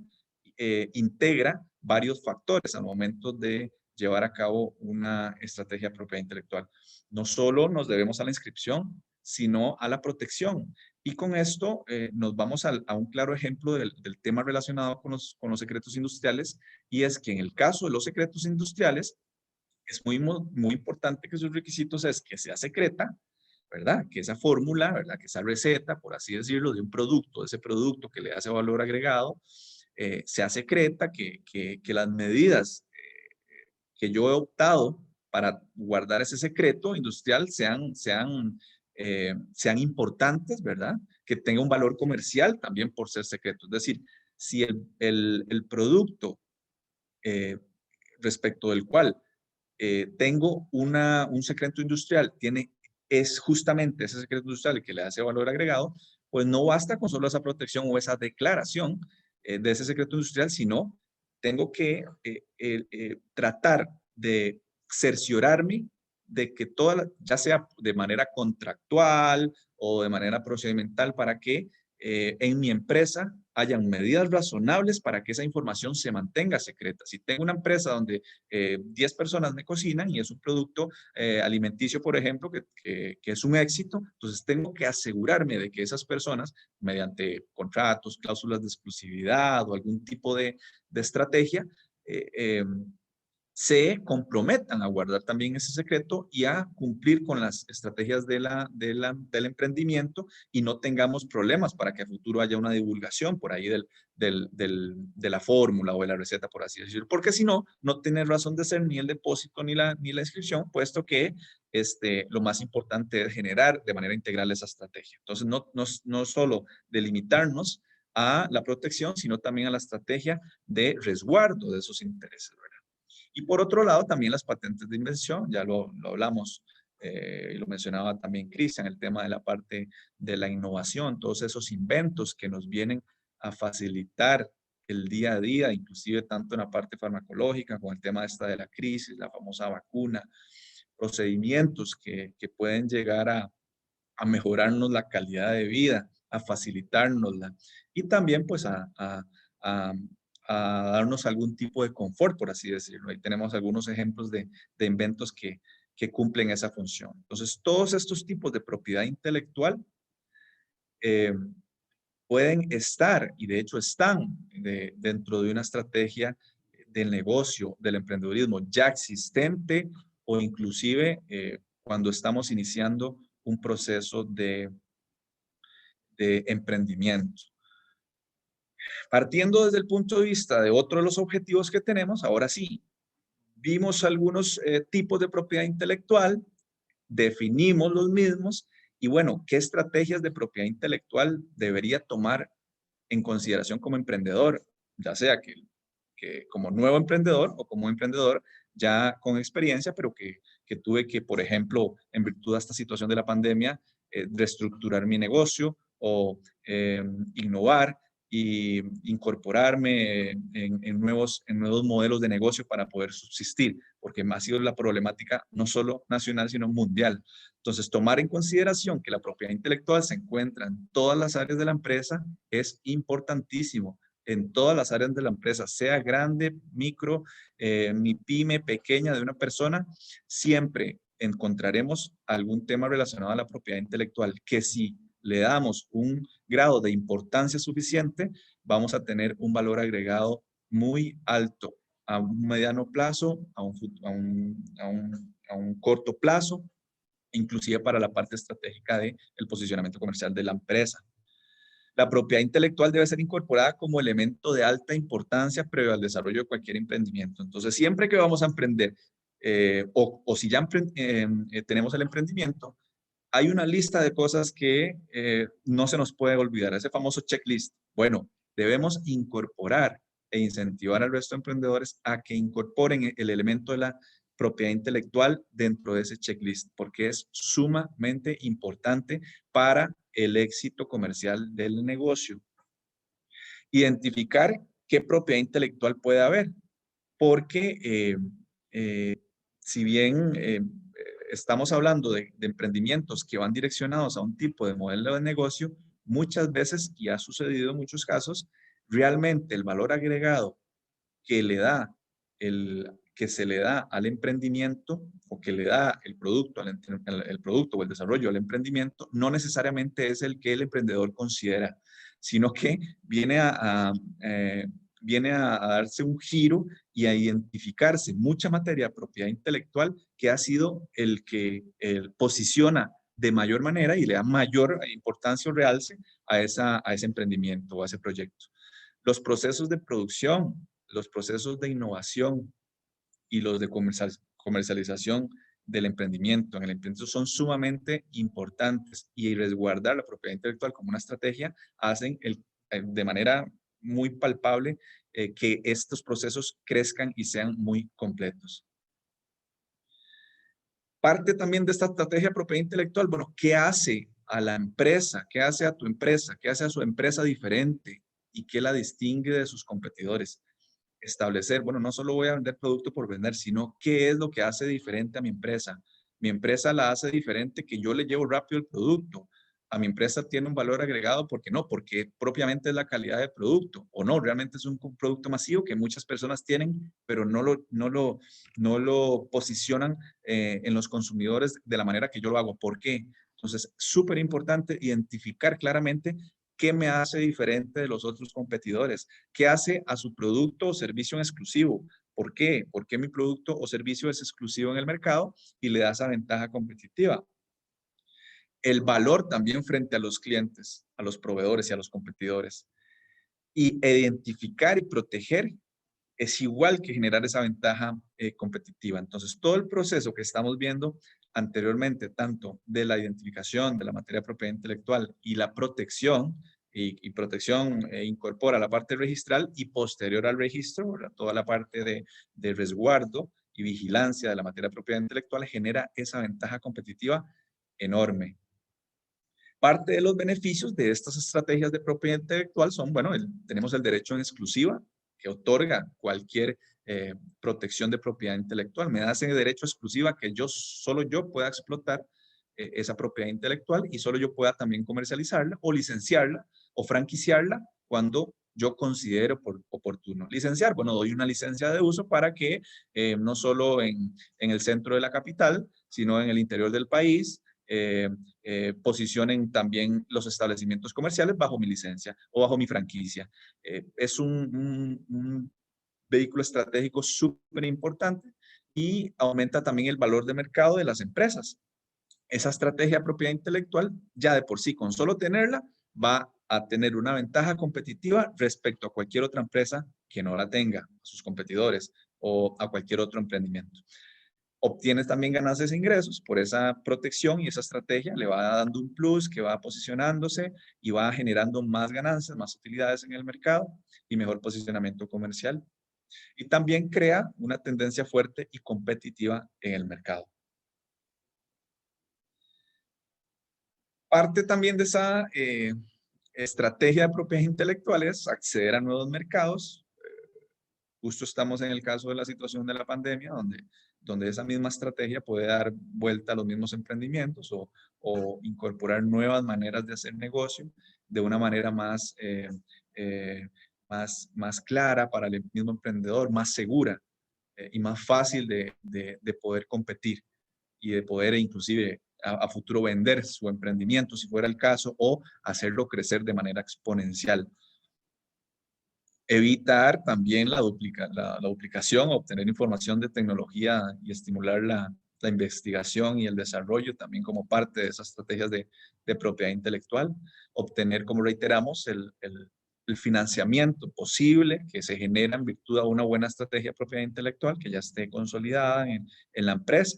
integra varios factores al momento de llevar a cabo una estrategia de propiedad intelectual. No solo nos debemos a la inscripción, sino a la protección. Y con esto nos vamos a un claro ejemplo del tema relacionado con los secretos industriales, y es que en el caso de los secretos industriales, es muy importante que sus requisitos es que sea secreta, ¿verdad? Que esa fórmula, ¿verdad? Que esa receta, por así decirlo, de un producto, de ese producto que le hace valor agregado, sea secreta, que las medidas que yo he optado para guardar ese secreto industrial sean importantes, ¿verdad? Que tenga un valor comercial también por ser secreto. Es decir, si el producto eh, respecto del cual tengo un secreto industrial, es justamente ese secreto industrial el que le hace valor agregado, pues no basta con solo esa protección o esa declaración de ese secreto industrial, sino tengo que tratar de cerciorarme de que ya sea de manera contractual o de manera procedimental, para que en mi empresa hayan medidas razonables para que esa información se mantenga secreta. Si tengo una empresa donde 10 personas me cocinan y es un producto alimenticio, por ejemplo, que es un éxito, entonces tengo que asegurarme de que esas personas, mediante contratos, cláusulas de exclusividad o algún tipo de estrategia, eh, eh, se comprometan a guardar también ese secreto y a cumplir con las estrategias del emprendimiento, y no tengamos problemas para que a futuro haya una divulgación por ahí de la fórmula o de la receta, por así decirlo. Porque si no, no tiene razón de ser ni el depósito ni la inscripción, puesto que lo más importante es generar de manera integral esa estrategia. Entonces, no solo delimitarnos a la protección, sino también a la estrategia de resguardo de esos intereses, ¿verdad? Y por otro lado, también las patentes de invención, ya lo hablamos y lo mencionaba también Cristian, el tema de la parte de la innovación, todos esos inventos que nos vienen a facilitar el día a día, inclusive tanto en la parte farmacológica, con el tema esta de la crisis, la famosa vacuna, procedimientos que pueden llegar a mejorarnos la calidad de vida, a facilitárnosla, y también pues a darnos algún tipo de confort, por así decirlo. Ahí tenemos algunos ejemplos de inventos que cumplen esa función. Entonces, todos estos tipos de propiedad intelectual eh, pueden estar, y de hecho están dentro de una estrategia del negocio, del emprendedurismo ya existente, o inclusive cuando estamos iniciando un proceso de emprendimiento. Partiendo desde el punto de vista de otro de los objetivos que tenemos, ahora sí, vimos algunos tipos de propiedad intelectual, definimos los mismos, y bueno, ¿qué estrategias de propiedad intelectual debería tomar en consideración como emprendedor? Ya sea que como nuevo emprendedor o como emprendedor ya con experiencia, pero que tuve que, por ejemplo, en virtud de esta situación de la pandemia, reestructurar mi negocio o innovar y incorporarme en nuevos modelos de negocio para poder subsistir, porque ha sido la problemática no solo nacional, sino mundial. Entonces, tomar en consideración que la propiedad intelectual se encuentra en todas las áreas de la empresa es importantísimo, en todas las áreas de la empresa, sea grande, micro, mi pyme pequeña de una persona, siempre encontraremos algún tema relacionado a la propiedad intelectual que, si le damos un grado de importancia suficiente, vamos a tener un valor agregado muy alto a un mediano plazo, a un corto plazo, inclusive para la parte estratégica del posicionamiento comercial de la empresa. La propiedad intelectual debe ser incorporada como elemento de alta importancia previo al desarrollo de cualquier emprendimiento. Entonces, siempre que vamos a emprender, o si ya tenemos el emprendimiento, hay una lista de cosas que no se nos puede olvidar, ese famoso checklist. Bueno, debemos incorporar e incentivar al resto de emprendedores a que incorporen el elemento de la propiedad intelectual dentro de ese checklist, porque es sumamente importante para el éxito comercial del negocio. Identificar qué propiedad intelectual puede haber, porque si bien estamos hablando de emprendimientos que van direccionados a un tipo de modelo de negocio, muchas veces, y ha sucedido en muchos casos, realmente el valor agregado que que se le da al emprendimiento, o que le da el producto, el producto o el desarrollo al emprendimiento, no necesariamente es el que el emprendedor considera, sino que viene viene a darse un giro y a identificarse mucha materia de propiedad intelectual que ha sido el que posiciona de mayor manera y le da mayor importancia o realce a ese emprendimiento o a ese proyecto. Los procesos de producción, los procesos de innovación y los de comercialización del emprendimiento en el emprendimiento son sumamente importantes, y resguardar la propiedad intelectual como una estrategia hacen de manera muy palpable que estos procesos crezcan y sean muy completos. Parte también de esta estrategia de propiedad intelectual, bueno, ¿qué hace a la empresa? ¿Qué hace a tu empresa? ¿Qué hace a su empresa diferente? ¿Y qué la distingue de sus competidores? Establecer, bueno, no solo voy a vender producto por vender, sino qué es lo que hace diferente a mi empresa. Mi empresa la hace diferente que yo le llevo rápido el producto. A mi empresa tiene un valor agregado, ¿por qué no? Porque propiamente es la calidad del producto, o no, realmente es un producto masivo que muchas personas tienen, pero no lo posicionan en los consumidores de la manera que yo lo hago. ¿Por qué? Entonces, súper importante identificar claramente qué me hace diferente de los otros competidores, qué hace a su producto o servicio en exclusivo. ¿Por qué? ¿Por qué mi producto o servicio es exclusivo en el mercado y le da esa ventaja competitiva? El valor también frente a los clientes, a los proveedores y a los competidores. Y identificar y proteger es igual que generar esa ventaja competitiva. Entonces, todo el proceso que estamos viendo anteriormente, tanto de la identificación de la materia de propiedad intelectual y la protección, y protección incorpora la parte registral, y posterior al registro, ¿verdad? Toda la parte de resguardo y vigilancia de la materia de propiedad intelectual genera esa ventaja competitiva enorme. Parte de los beneficios de estas estrategias de propiedad intelectual son, bueno, tenemos el derecho en exclusiva, que otorga cualquier protección de propiedad intelectual. Me da ese derecho exclusiva que solo yo pueda explotar esa propiedad intelectual, y solo yo pueda también comercializarla o licenciarla o franquiciarla cuando yo considero oportuno. Licenciar, bueno, doy una licencia de uso para que no solo en el centro de la capital, sino en el interior del país, posicionen también los establecimientos comerciales bajo mi licencia o bajo mi franquicia. Es un vehículo estratégico súper importante, y aumenta también el valor de mercado de las empresas. Esa estrategia de propiedad intelectual, ya de por sí, con solo tenerla, va a tener una ventaja competitiva respecto a cualquier otra empresa que no la tenga, a sus competidores o a cualquier otro emprendimiento. Obtienes también ganancias e ingresos por esa protección, y esa estrategia le va dando un plus que va posicionándose y va generando más ganancias, más utilidades en el mercado y mejor posicionamiento comercial. Y también crea una tendencia fuerte y competitiva en el mercado. Parte también de esa estrategia de propiedad intelectual es acceder a nuevos mercados. Justo estamos en el caso de la situación de la pandemia, donde esa misma estrategia puede dar vuelta a los mismos emprendimientos, o incorporar nuevas maneras de hacer negocio de una manera más clara para el mismo emprendedor, más segura y más fácil de poder competir, y de poder inclusive a futuro vender su emprendimiento, si fuera el caso, o hacerlo crecer de manera exponencial. Evitar también la duplicación, obtener información de tecnología y estimular la investigación y el desarrollo también como parte de esas estrategias de propiedad intelectual. Obtener, como reiteramos, el financiamiento posible que se genera en virtud de una buena estrategia de propiedad intelectual que ya esté consolidada en la empresa,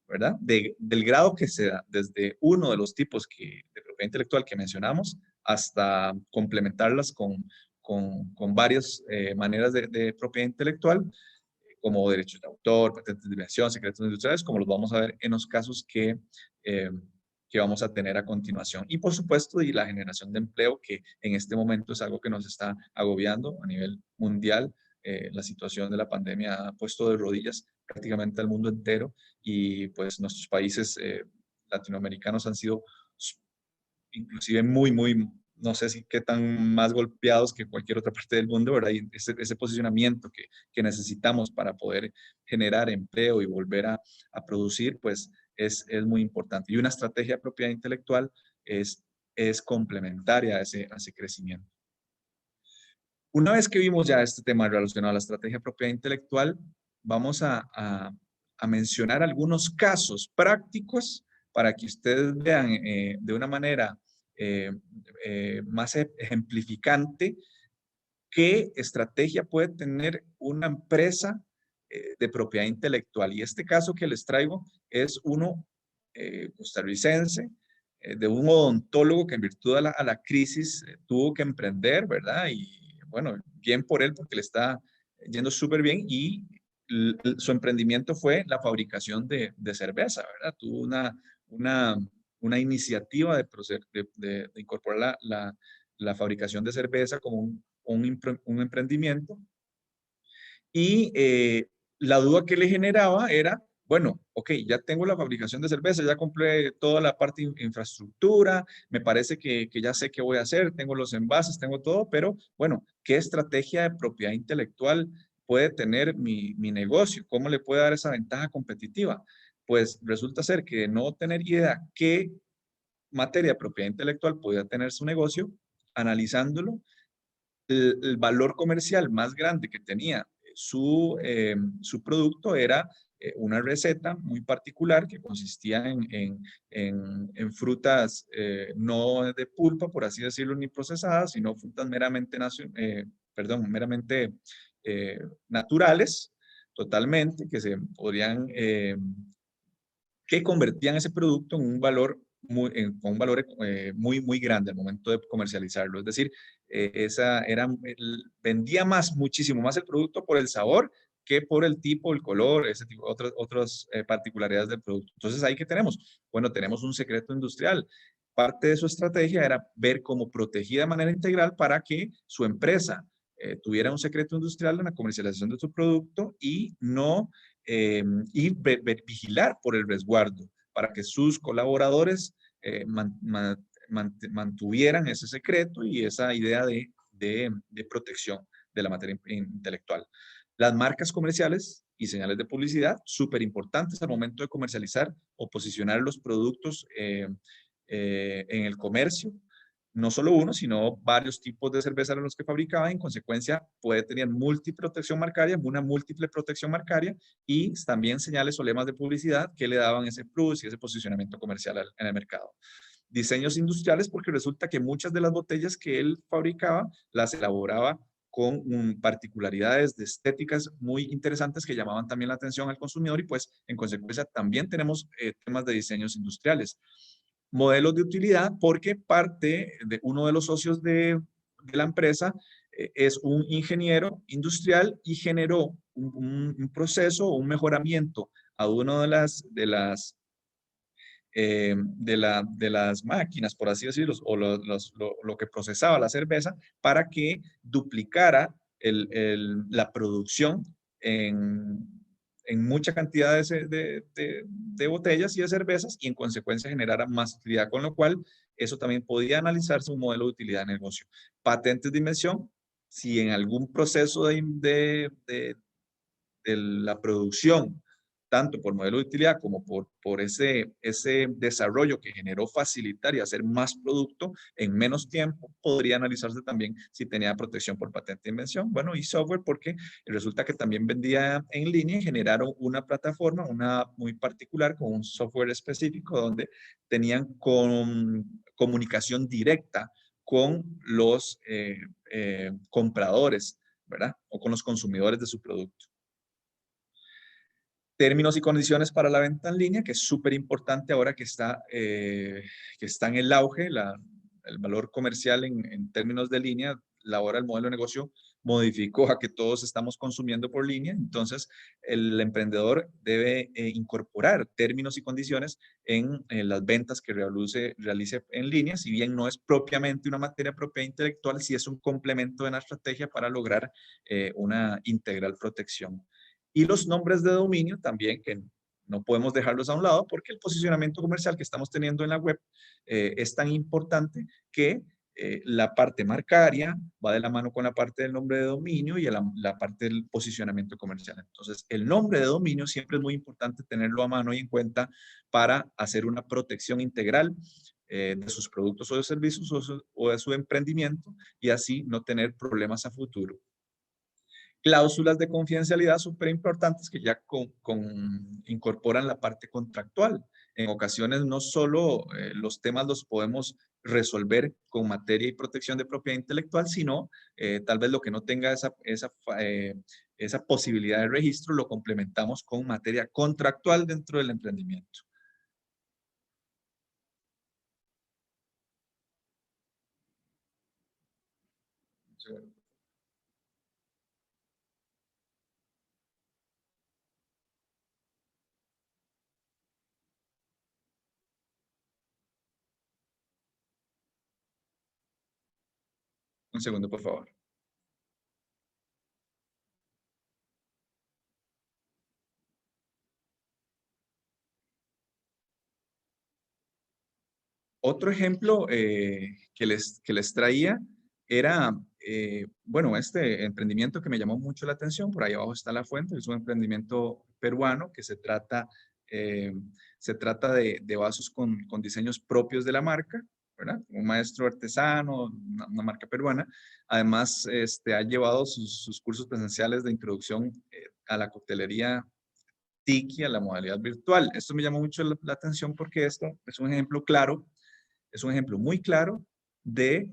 ¿verdad? Del grado que sea, desde uno de los tipos de propiedad intelectual que mencionamos, hasta complementarlas con varias maneras de propiedad intelectual, como derechos de autor, patentes de invención, secretos industriales, como los vamos a ver en los casos que vamos a tener a continuación. Y por supuesto, y la generación de empleo, que en este momento es algo que nos está agobiando a nivel mundial. La situación de la pandemia ha puesto de rodillas prácticamente al mundo entero, y pues nuestros países latinoamericanos han sido inclusive no sé si qué tan más golpeados que cualquier otra parte del mundo, ¿verdad? Y ese posicionamiento que necesitamos para poder generar empleo y volver a producir, pues es muy importante. Y una estrategia de propiedad intelectual es complementaria a ese crecimiento. Una vez que vimos ya este tema relacionado a la estrategia de propiedad intelectual, vamos a mencionar algunos casos prácticos para que ustedes vean de una manera más ejemplificante qué estrategia puede tener una empresa de propiedad intelectual. Y este caso que les traigo es uno costarricense, de un odontólogo que en virtud a la crisis tuvo que emprender, ¿verdad? Y bueno, bien por él porque le está yendo súper bien y su emprendimiento fue la fabricación de cerveza, ¿verdad? Tuvo una iniciativa de incorporar la fabricación de cerveza como un emprendimiento. Y la duda que le generaba era, bueno, ok, ya tengo la fabricación de cerveza, ya compré toda la parte de infraestructura, me parece que ya sé qué voy a hacer, tengo los envases, tengo todo, pero bueno, ¿qué estrategia de propiedad intelectual puede tener mi negocio? ¿Cómo le puede dar esa ventaja competitiva? Pues resulta ser que no tener idea qué materia de propiedad intelectual podía tener su negocio, analizándolo, el valor comercial más grande que tenía su producto era una receta muy particular que consistía en frutas no de pulpa, por así decirlo, ni procesadas, sino frutas meramente naturales, totalmente, que se podrían que convertían ese producto en un valor muy grande al momento de comercializarlo. Es decir, vendía muchísimo más el producto por el sabor que por el tipo, el color, ese tipo, otras particularidades del producto. Entonces, ¿ahí qué tenemos? Bueno, tenemos un secreto industrial. Parte de su estrategia era ver cómo protegía de manera integral para que su empresa tuviera un secreto industrial en la comercialización de su producto y no vigilar por el resguardo para que sus colaboradores mantuvieran ese secreto y esa idea de protección de la materia intelectual. Las marcas comerciales y señales de publicidad, súper importantes al momento de comercializar o posicionar los productos en el comercio. No solo uno, sino varios tipos de cerveza a los que fabricaba. En consecuencia, puede tener una múltiple protección marcaria y también señales o lemas de publicidad que le daban ese plus y ese posicionamiento comercial en el mercado. Diseños industriales, porque resulta que muchas de las botellas que él fabricaba las elaboraba con particularidades de estéticas muy interesantes que llamaban también la atención al consumidor y pues en consecuencia también tenemos temas de diseños industriales. Modelos de utilidad, porque parte de uno de los socios de la empresa es un ingeniero industrial y generó un proceso o un mejoramiento a una de las máquinas, por así decirlo, o lo que procesaba la cerveza para que duplicara la producción en mucha cantidad de botellas y de cervezas y en consecuencia generara más utilidad, con lo cual eso también podía analizarse un modelo de utilidad de negocio. Patentes de invención, si en algún proceso de la producción, tanto por modelo de utilidad como por ese desarrollo que generó facilitar y hacer más producto en menos tiempo, podría analizarse también si tenía protección por patente de invención. Bueno, y software porque resulta que también vendía en línea y generaron una plataforma, una muy particular con un software específico donde tenían comunicación directa con los compradores, ¿verdad? O con los consumidores de su producto. Términos y condiciones para la venta en línea, que es súper importante ahora que está en el auge, el valor comercial en términos de línea. Ahora el modelo de negocio modificó a que todos estamos consumiendo por línea, entonces el emprendedor debe incorporar términos y condiciones en las ventas que realice en línea, si bien no es propiamente una materia propia intelectual, sí es un complemento de la estrategia para lograr una integral protección. Y los nombres de dominio también, que no podemos dejarlos a un lado porque el posicionamiento comercial que estamos teniendo en la web es tan importante que la parte marcaria va de la mano con la parte del nombre de dominio y la parte del posicionamiento comercial. Entonces, el nombre de dominio siempre es muy importante tenerlo a mano y en cuenta para hacer una protección integral de sus productos o de servicios o de su emprendimiento y así no tener problemas a futuro. Cláusulas de confidencialidad súper importantes que ya incorporan la parte contractual. En ocasiones no solo los temas los podemos resolver con materia y protección de propiedad intelectual, sino tal vez lo que no tenga esa posibilidad de registro lo complementamos con materia contractual dentro del emprendimiento. Un segundo, por favor. Otro ejemplo que les traía era, bueno, este emprendimiento que me llamó mucho la atención, por ahí abajo está la fuente, es un emprendimiento peruano que se trata de vasos con diseños propios de la marca, ¿verdad? Un maestro artesano, una marca peruana. Además, ha llevado sus cursos presenciales de introducción a la coctelería Tiki, a la modalidad virtual. Esto me llamó mucho la atención porque esto es un ejemplo claro, es un ejemplo muy claro de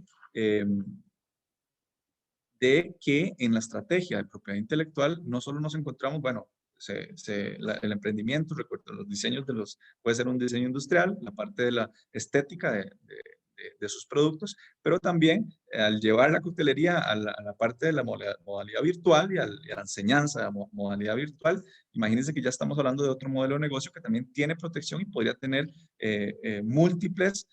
que en la estrategia de propiedad intelectual no solo nos encontramos, bueno, el emprendimiento, recuerdo, los diseños puede ser un diseño industrial, la parte de la estética de sus productos, pero también al llevar la coctelería a la parte de la modalidad virtual y a la enseñanza de la modalidad virtual, imagínense que ya estamos hablando de otro modelo de negocio que también tiene protección y podría tener múltiples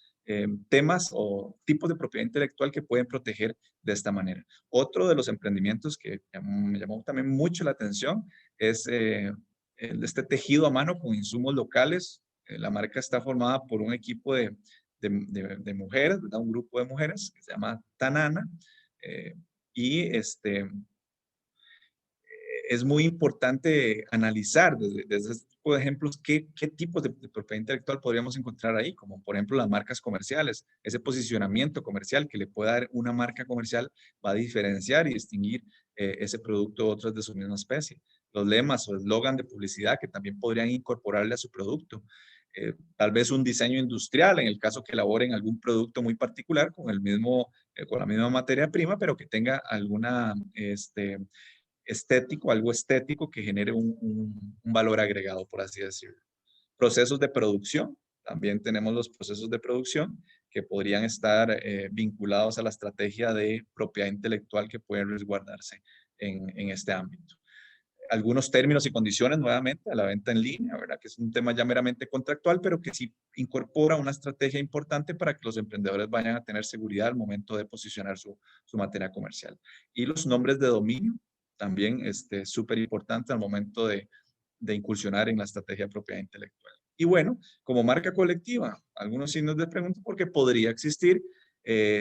temas o tipos de propiedad intelectual que pueden proteger de esta manera. Otro de los emprendimientos que me llamó también mucho la atención es este tejido a mano con insumos locales. La marca está formada por un equipo de mujeres, ¿verdad? Un grupo de mujeres que se llama Tanana. Y es muy importante analizar desde este tipo de ejemplos qué tipos de propiedad intelectual podríamos encontrar ahí, como por ejemplo las marcas comerciales. Ese posicionamiento comercial que le puede dar una marca comercial va a diferenciar y distinguir ese producto de otros de su misma especie. Los lemas o eslogan de publicidad que también podrían incorporarle a su producto. Tal vez un diseño industrial en el caso que elaboren algún producto muy particular con la misma materia prima, pero que tenga alguna algo estético que genere un valor agregado, por así decirlo. Procesos de producción. También tenemos los procesos de producción que podrían estar vinculados a la estrategia de propiedad intelectual que pueden resguardarse en este ámbito. Algunos términos y condiciones, nuevamente, a la venta en línea, ¿verdad? Que es un tema ya meramente contractual, pero que sí incorpora una estrategia importante para que los emprendedores vayan a tener seguridad al momento de posicionar su materia comercial. Y los nombres de dominio, también súper importante al momento de incursionar en la estrategia de propiedad intelectual. Y bueno, como marca colectiva, algunos signos de pregunta porque podría existir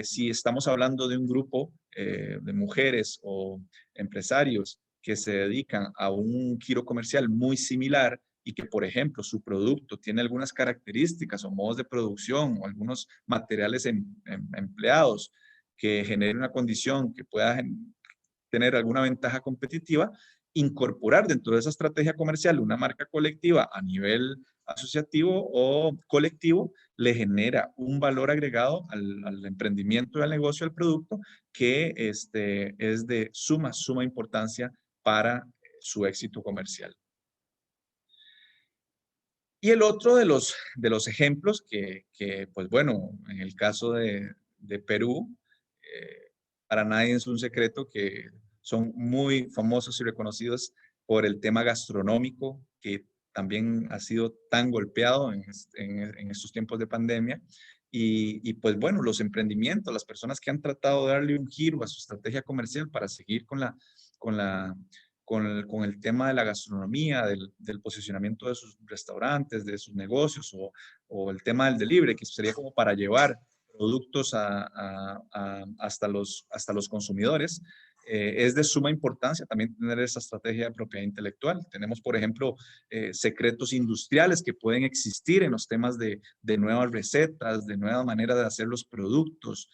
si estamos hablando de un grupo de mujeres o empresarios que se dedican a un giro comercial muy similar y que, por ejemplo, su producto tiene algunas características o modos de producción o algunos materiales empleados que generen una condición que pueda tener alguna ventaja competitiva, incorporar dentro de esa estrategia comercial una marca colectiva a nivel asociativo o colectivo le genera un valor agregado al emprendimiento y al negocio, al producto, que es de suma importancia para su éxito comercial. Y el otro de los ejemplos que, pues bueno, en el caso de Perú, para nadie es un secreto que son muy famosos y reconocidos por el tema gastronómico, que también ha sido tan golpeado en estos tiempos de pandemia. Y pues bueno, los emprendimientos, las personas que han tratado de darle un giro a su estrategia comercial para seguir con el tema de la gastronomía, del posicionamiento de sus restaurantes, de sus negocios o el tema del delivery, que sería como para llevar productos hasta los consumidores, es de suma importancia también tener esa estrategia de propiedad intelectual. Tenemos, por ejemplo, secretos industriales que pueden existir en los temas de nuevas recetas, de nueva manera de hacer los productos.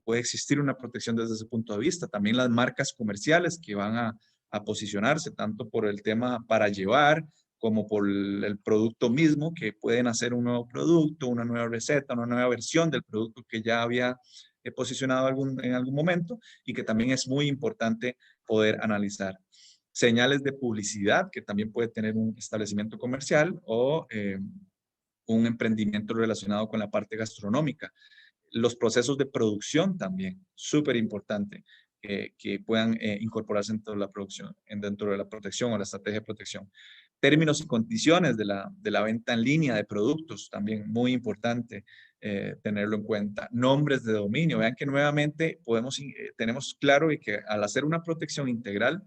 Puede existir una protección desde ese punto de vista. También las marcas comerciales que van a posicionarse tanto por el tema para llevar como por el producto mismo, que pueden hacer un nuevo producto, una nueva receta, una nueva versión del producto que ya había posicionado en algún momento y que también es muy importante poder analizar. Señales de publicidad que también puede tener un establecimiento comercial o un emprendimiento relacionado con la parte gastronómica. Los procesos de producción también, súper importante, que puedan incorporarse dentro de la producción, dentro de la protección o la estrategia de protección. Términos y condiciones de la venta en línea de productos, también muy importante tenerlo en cuenta. Nombres de dominio, vean que nuevamente tenemos claro y que al hacer una protección integral,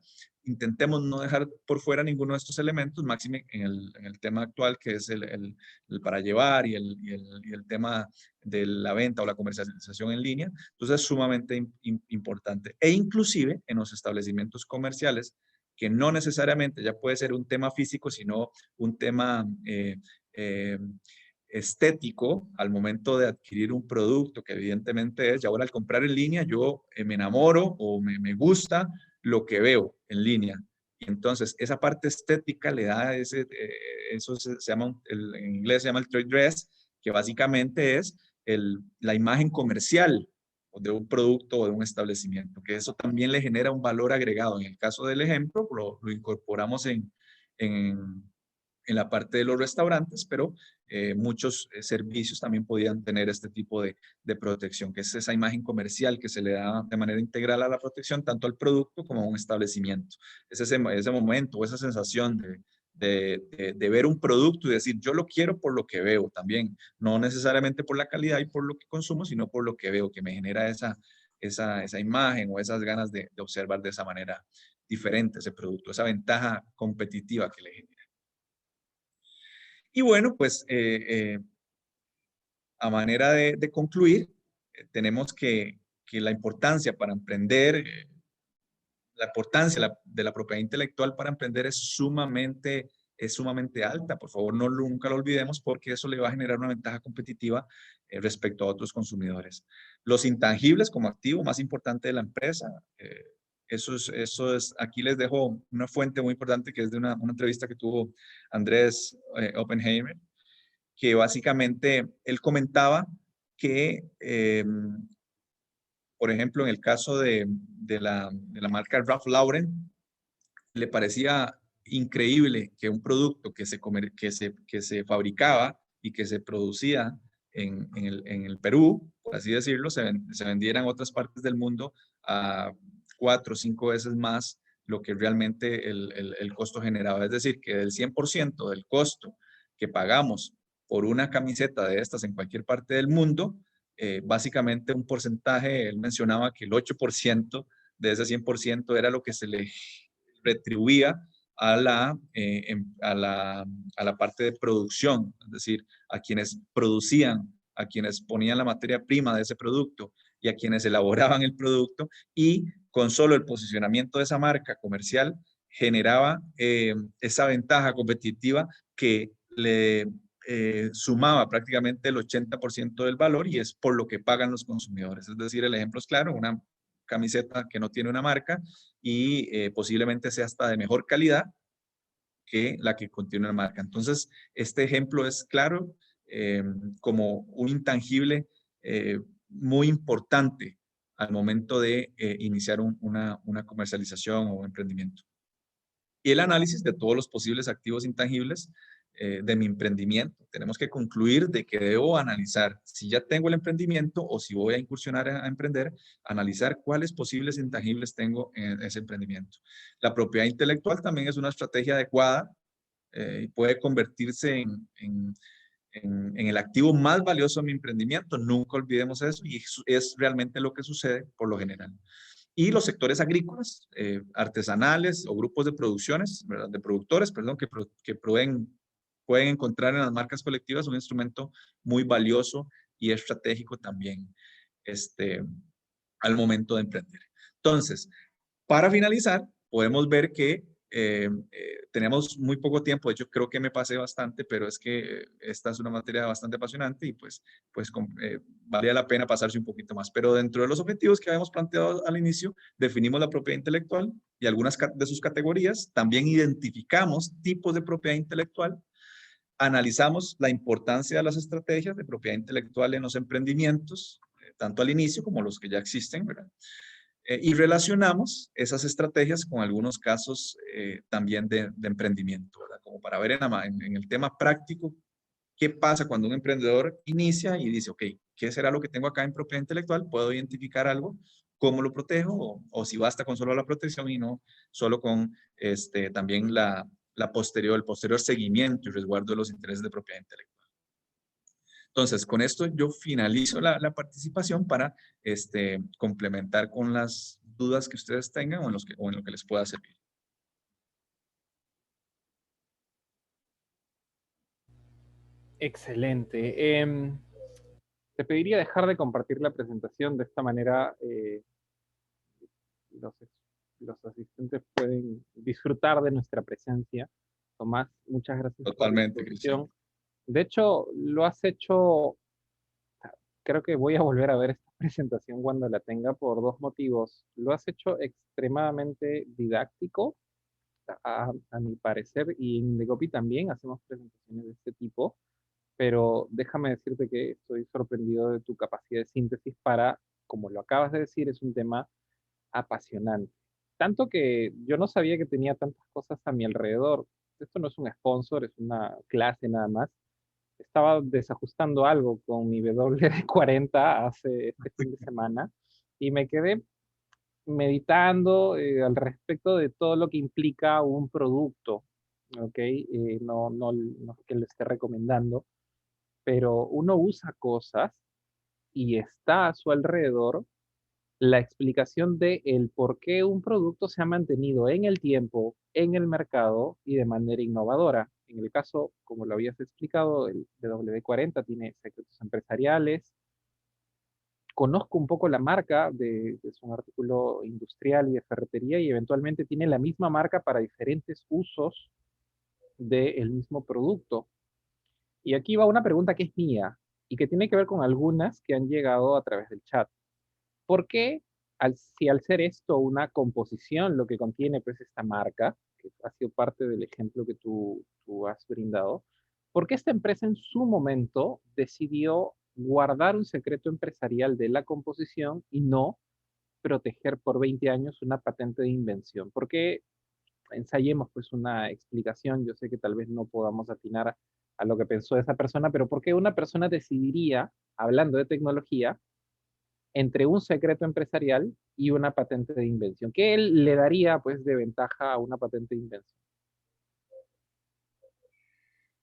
intentemos no dejar por fuera ninguno de estos elementos, máxime en el tema actual que es el para llevar y el tema de la venta o la comercialización en línea. Entonces es sumamente importante. E inclusive en los establecimientos comerciales, que no necesariamente ya puede ser un tema físico, sino un tema estético al momento de adquirir un producto, que evidentemente es, y ahora al comprar en línea yo me enamoro o me gusta lo que veo en línea. Y entonces esa parte estética le da eso se llama, en inglés se llama el trade dress, que básicamente es la imagen comercial de un producto o de un establecimiento, que eso también le genera un valor agregado. En el caso del ejemplo, lo incorporamos en la parte de los restaurantes, pero muchos servicios también podían tener este tipo de protección, que es esa imagen comercial que se le da de manera integral a la protección, tanto al producto como a un establecimiento. Es ese momento, esa sensación de ver un producto y decir, yo lo quiero por lo que veo también, no necesariamente por la calidad y por lo que consumo, sino por lo que veo, que me genera esa imagen o esas ganas de observar de esa manera diferente ese producto, esa ventaja competitiva que le genera. Y bueno, pues a manera de concluir, tenemos que la importancia para emprender, la importancia de la propiedad intelectual para emprender es sumamente alta. Por favor, nunca lo olvidemos porque eso le va a generar una ventaja competitiva respecto a otros consumidores. Los intangibles como activo más importante de la empresa, eso es, aquí les dejo una fuente muy importante que es de una entrevista que tuvo Andrés Oppenheimer, que básicamente él comentaba que, por ejemplo, en el caso de la marca Ralph Lauren, le parecía increíble que un producto que se fabricaba y que se producía en el Perú, por así decirlo, se vendiera en otras partes del mundo a 4 o 5 veces más lo que realmente el costo generaba. Es decir, que del 100% del costo que pagamos por una camiseta de estas en cualquier parte del mundo, básicamente un porcentaje, él mencionaba que el 8% de ese 100% era lo que se le retribuía a la parte de producción, es decir, a quienes producían, a quienes ponían la materia prima de ese producto y a quienes elaboraban el producto, y con solo el posicionamiento de esa marca comercial generaba esa ventaja competitiva que le sumaba prácticamente el 80% del valor, y es por lo que pagan los consumidores. Es decir, el ejemplo es claro, una camiseta que no tiene una marca y posiblemente sea hasta de mejor calidad que la que contiene una marca. Entonces, este ejemplo es claro como un intangible muy importante al momento de iniciar una comercialización o un emprendimiento. Y el análisis de todos los posibles activos intangibles de mi emprendimiento. Tenemos que concluir de que debo analizar si ya tengo el emprendimiento o si voy a incursionar a emprender, analizar cuáles posibles intangibles tengo en ese emprendimiento. La propiedad intelectual también es una estrategia adecuada y puede convertirse en el activo más valioso de mi emprendimiento. Nunca olvidemos eso, y es realmente lo que sucede por lo general. Y los sectores agrícolas, artesanales o grupos de producciones, ¿verdad? De productores, perdón, que pueden encontrar en las marcas colectivas un instrumento muy valioso y estratégico también al momento de emprender. Entonces, Para finalizar, podemos ver que tenemos muy poco tiempo. De hecho, creo que me pasé bastante, pero es que esta es una materia bastante apasionante y valía la pena pasarse un poquito más. Pero dentro de los objetivos que habíamos planteado al inicio, definimos la propiedad intelectual y algunas de sus categorías. También identificamos tipos de propiedad intelectual. Analizamos la importancia de las estrategias de propiedad intelectual en los emprendimientos, tanto al inicio como los que ya existen, ¿verdad? Y relacionamos esas estrategias con algunos casos también de emprendimiento, ¿verdad? Como para ver en el tema práctico, qué pasa cuando un emprendedor inicia y dice, ok, ¿qué será lo que tengo acá en propiedad intelectual? ¿Puedo identificar algo? ¿Cómo lo protejo? O si basta con solo la protección y no solo con también el posterior seguimiento y resguardo de los intereses de propiedad intelectual. Entonces, con esto yo finalizo la participación para complementar con las dudas que ustedes tengan o en lo que les pueda servir. Excelente. Te pediría dejar de compartir la presentación. De esta manera los, los asistentes pueden disfrutar de nuestra presencia. Tomás, muchas gracias por la Totalmente, Cristian. introducción. De hecho, lo has hecho, creo que voy a volver a ver esta presentación cuando la tenga por dos motivos. Lo has hecho extremadamente didáctico, a mi parecer, y en Degopi también hacemos presentaciones de este tipo, pero déjame decirte que estoy sorprendido de tu capacidad de síntesis para, como lo acabas de decir, es un tema apasionante. Tanto que yo no sabía que tenía tantas cosas a mi alrededor. Esto no es un sponsor, es una clase nada más. Estaba desajustando algo con mi WD-40 hace este fin de semana y me quedé meditando al respecto de todo lo que implica un producto, ¿ok? No es que lo esté recomendando, pero uno usa cosas y está a su alrededor la explicación de el por qué un producto se ha mantenido en el tiempo, en el mercado y de manera innovadora. En el caso, como lo habías explicado, el W40 tiene secretos empresariales. Conozco un poco la marca es un artículo industrial y de ferretería y eventualmente tiene la misma marca para diferentes usos del mismo producto. Y aquí va una pregunta que es mía y que tiene que ver con algunas que han llegado a través del chat. ¿Por qué, si al ser esto una composición, lo que contiene pues esta marca, que ha sido parte del ejemplo que tú has brindado, por qué esta empresa en su momento decidió guardar un secreto empresarial de la composición y no proteger por 20 años una patente de invención? ¿Por qué? Ensayemos pues una explicación. Yo sé que tal vez no podamos atinar a lo que pensó esa persona, pero ¿por qué una persona decidiría, hablando de tecnología, entre un secreto empresarial y una patente de invención? ¿Qué él le daría pues de ventaja a una patente de invención?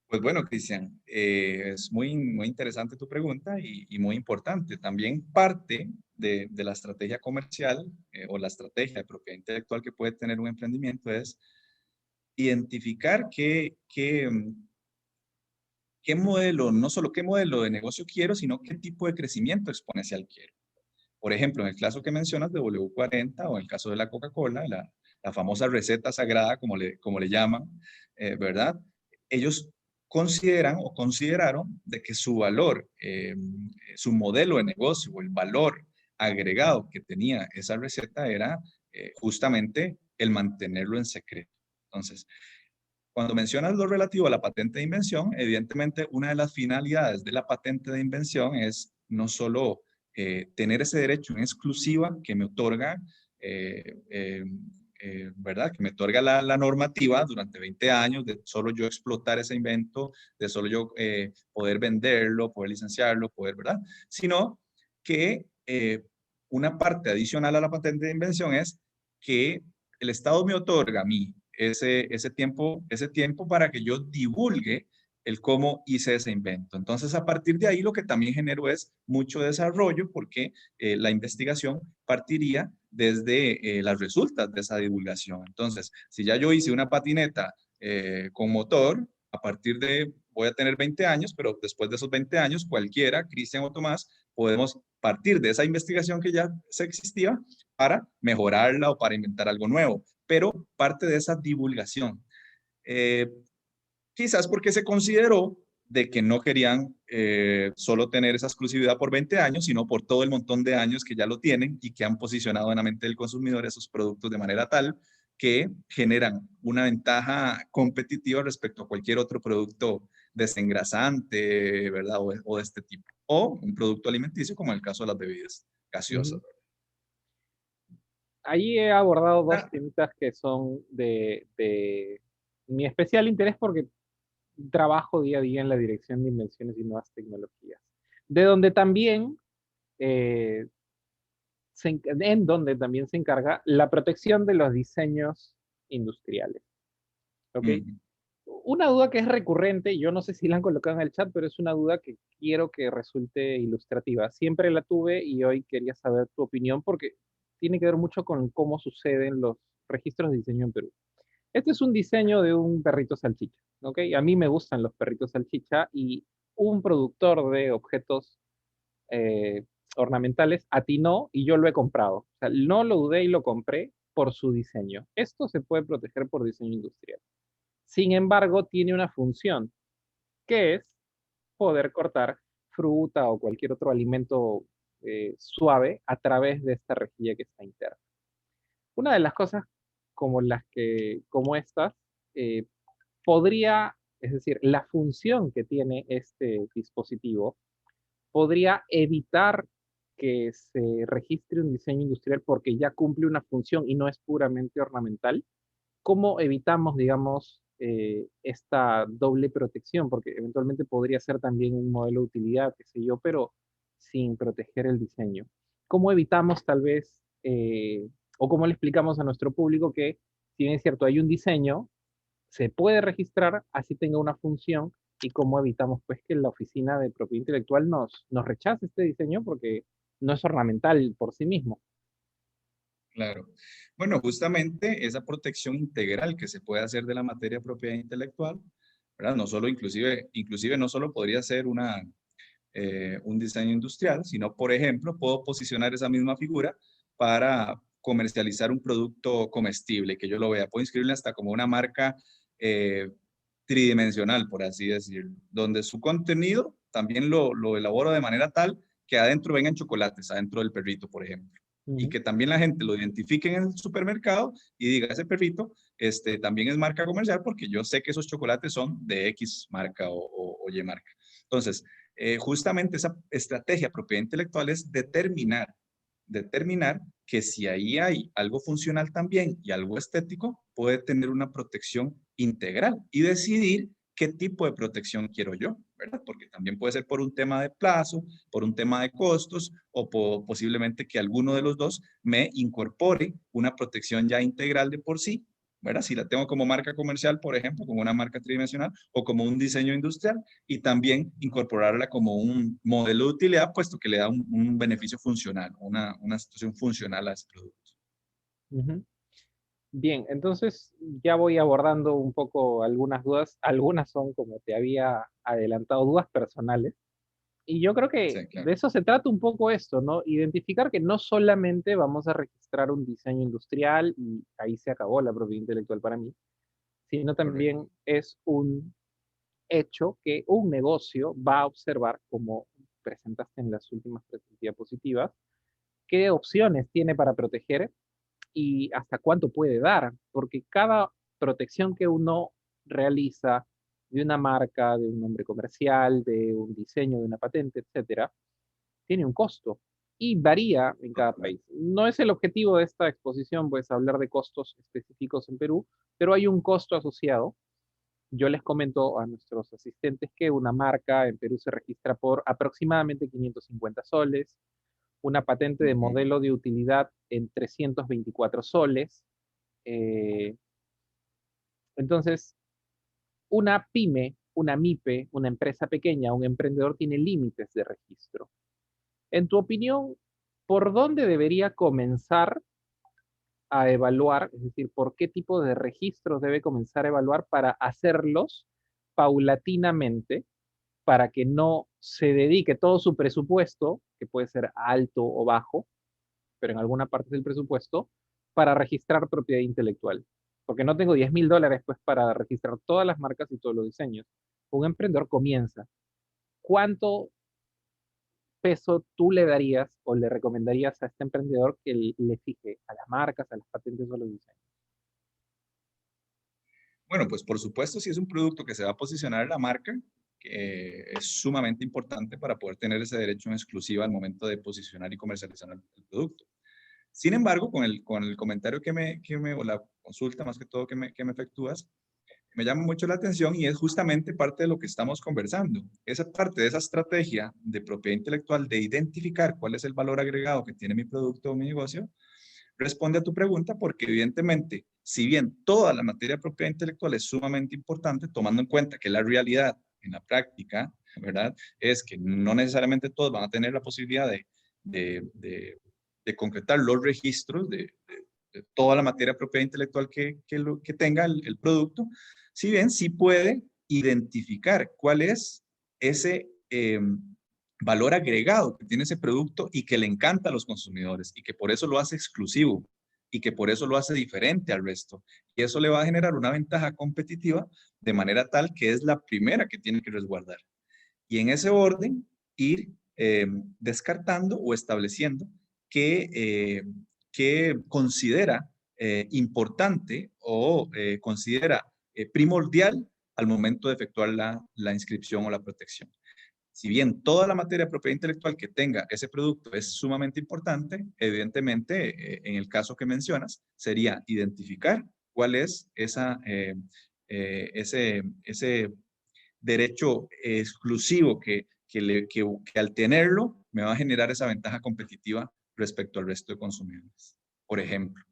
Pues bueno, Cristian, es muy interesante tu pregunta y muy importante. También parte de la estrategia comercial o la estrategia de propiedad intelectual que puede tener un emprendimiento es identificar qué modelo, no solo qué modelo de negocio quiero, sino qué tipo de crecimiento exponencial quiero. Por ejemplo, en el caso que mencionas de W40 o en el caso de la Coca-Cola, la famosa receta sagrada, como le llaman, ¿verdad? Ellos consideran o consideraron de que su valor, su modelo de negocio o el valor agregado que tenía esa receta era justamente el mantenerlo en secreto. Entonces, cuando mencionas lo relativo a la patente de invención, evidentemente una de las finalidades de la patente de invención es no solo tener ese derecho en exclusiva que me otorga, ¿verdad? Que me otorga la normativa durante 20 años de solo yo explotar ese invento, de solo yo poder venderlo, poder licenciarlo, poder, ¿verdad? Sino que una parte adicional a la patente de invención es que el Estado me otorga a mí ese tiempo para que yo divulgue el cómo hice ese invento. Entonces, a partir de ahí, lo que también generó es mucho desarrollo porque la investigación partiría desde las resultas de esa divulgación. Entonces, si ya yo hice una patineta con motor, a partir de voy a tener 20 años, pero después de esos 20 años, cualquiera, Cristian o Tomás, podemos partir de esa investigación que ya se existía para mejorarla o para inventar algo nuevo, pero parte de esa divulgación. Eh, Quizás porque se consideró de que no querían solo tener esa exclusividad por 20 años, sino por todo el montón de años que ya lo tienen y que han posicionado en la mente del consumidor esos productos de manera tal que generan una ventaja competitiva respecto a cualquier otro producto desengrasante, ¿verdad? O de este tipo. O un producto alimenticio, como en el caso de las bebidas gaseosas. Ujú. Ahí he abordado dos Ah, temitas que son de mi especial interés porque trabajo día a día en la Dirección de Invenciones y Nuevas Tecnologías, de donde también eh, en donde también se encarga la protección de los diseños industriales. ¿Ok? mm, Una duda que es recurrente, yo no sé si la han colocado en el chat, pero es una duda que quiero que resulte ilustrativa. Siempre la tuve y hoy quería saber tu opinión porque tiene que ver mucho con cómo suceden los registros de diseño en Perú. Este es un diseño de un perrito salchicha, ¿ok? A mí me gustan los perritos salchicha y un productor de objetos eh, ornamentales atinó y yo lo he comprado. O sea, no lo dudé y lo compré por su diseño. Esto se puede proteger por diseño industrial. Sin embargo, tiene una función, que es poder cortar fruta o cualquier otro alimento suave a través de esta rejilla que está interna. Una de las cosas como estas, eh, podría, es decir, la función que tiene este dispositivo podría evitar que se registre un diseño industrial porque ya cumple una función y no es puramente ornamental. ¿Cómo evitamos, digamos, esta doble protección? Porque eventualmente podría ser también un modelo de utilidad, qué sé yo, pero sin proteger el diseño. ¿Cómo evitamos tal vez, o cómo le explicamos a nuestro público que, si bien es cierto, hay un diseño, se puede registrar, así tenga una función, y cómo evitamos pues que la oficina de propiedad intelectual nos rechace este diseño porque no es ornamental por sí mismo? claro. Bueno, justamente esa protección integral que se puede hacer de la materia de propiedad intelectual, ¿verdad? No solo, inclusive no solo podría ser un diseño industrial, sino, por ejemplo, puedo posicionar esa misma figura para comercializar un producto comestible, que yo lo vea. Puedo inscribirle hasta como una marca eh, tridimensional, por así decirlo, donde su contenido también lo elaboro de manera tal que adentro vengan chocolates, adentro del perrito, por ejemplo. Y Ujú, que también la gente lo identifique en el supermercado y diga, ese perrito también es marca comercial porque yo sé que esos chocolates son de X marca o Y marca. Entonces, justamente esa estrategia propiedad intelectual es determinar que si ahí hay algo funcional también y algo estético, puede tener una protección integral y decidir qué tipo de protección quiero yo, ¿verdad? Porque también puede ser por un tema de plazo, por un tema de costos o posiblemente que alguno de los dos me incorpore una protección ya integral de por sí, ¿verdad? Si la tengo como marca comercial, por ejemplo, como una marca tridimensional o como un diseño industrial y también incorporarla como un modelo de utilidad, puesto que le da un beneficio funcional, una situación funcional a ese producto. ujú. Bien, entonces ya voy abordando un poco algunas dudas. Algunas son, como te había adelantado, dudas personales. Y yo creo que Sí, de claro. eso se trata un poco esto, ¿no? Identificar que no solamente vamos a registrar un diseño industrial y ahí se acabó la propiedad intelectual para mí, sino Correcto. también es un hecho que un negocio va a observar, como presentaste en las últimas tres diapositivas, qué opciones tiene para proteger y hasta cuánto puede dar, porque cada protección que uno realiza de una marca, de un nombre comercial, de un diseño, de una patente, etcétera, tiene un costo y varía en cada Total. país. No es el objetivo de esta exposición, pues hablar de costos específicos en Perú, pero hay un costo asociado. Yo les comento a nuestros asistentes que una marca en Perú se registra por aproximadamente 550 soles, una patente de Ujú. modelo de utilidad en 324 soles. Eh, entonces, una pyme, una MIPE, una empresa pequeña, un emprendedor tiene límites de registro. En tu opinión, ¿por dónde debería comenzar a evaluar? Es decir, ¿por qué tipo de registros debe comenzar a evaluar para hacerlos paulatinamente para que no se dedique todo su presupuesto, que puede ser alto o bajo, pero en alguna parte del presupuesto, para registrar propiedad intelectual. Porque no tengo $10,000 pues para registrar todas las marcas y todos los diseños. Un emprendedor comienza. ¿Cuánto peso tú le darías o le recomendarías a este emprendedor que le fije a las marcas, a las patentes o a los diseños? Bueno, pues por supuesto, si es un producto que se va a posicionar en la marca, que es sumamente importante para poder tener ese derecho en exclusiva al momento de posicionar y comercializar el producto. Sin embargo, con el comentario o la consulta más que todo que me efectúas, me llama mucho la atención y es justamente parte de lo que estamos conversando. Esa parte de esa estrategia de propiedad intelectual, de identificar cuál es el valor agregado que tiene mi producto o mi negocio, responde a tu pregunta porque evidentemente, si bien toda la materia de propiedad intelectual es sumamente importante, tomando en cuenta que la realidad en la práctica, ¿verdad? Es que no necesariamente todos van a tener la posibilidad de, de, de concretar los registros de toda la materia de propiedad intelectual que tenga el producto, si bien sí puede identificar cuál es ese valor agregado que tiene ese producto y que le encanta a los consumidores y que por eso lo hace exclusivo y que por eso lo hace diferente al resto. Y eso le va a generar una ventaja competitiva de manera tal que es la primera que tiene que resguardar. Y en ese orden, ir descartando o estableciendo que considera importante o considera primordial al momento de efectuar la inscripción o la protección. Si bien toda la materia de propiedad intelectual que tenga ese producto es sumamente importante, evidentemente, en el caso que mencionas, sería identificar cuál es ese derecho exclusivo que al tenerlo me va a generar esa ventaja competitiva respecto al resto de consumidores. Por ejemplo,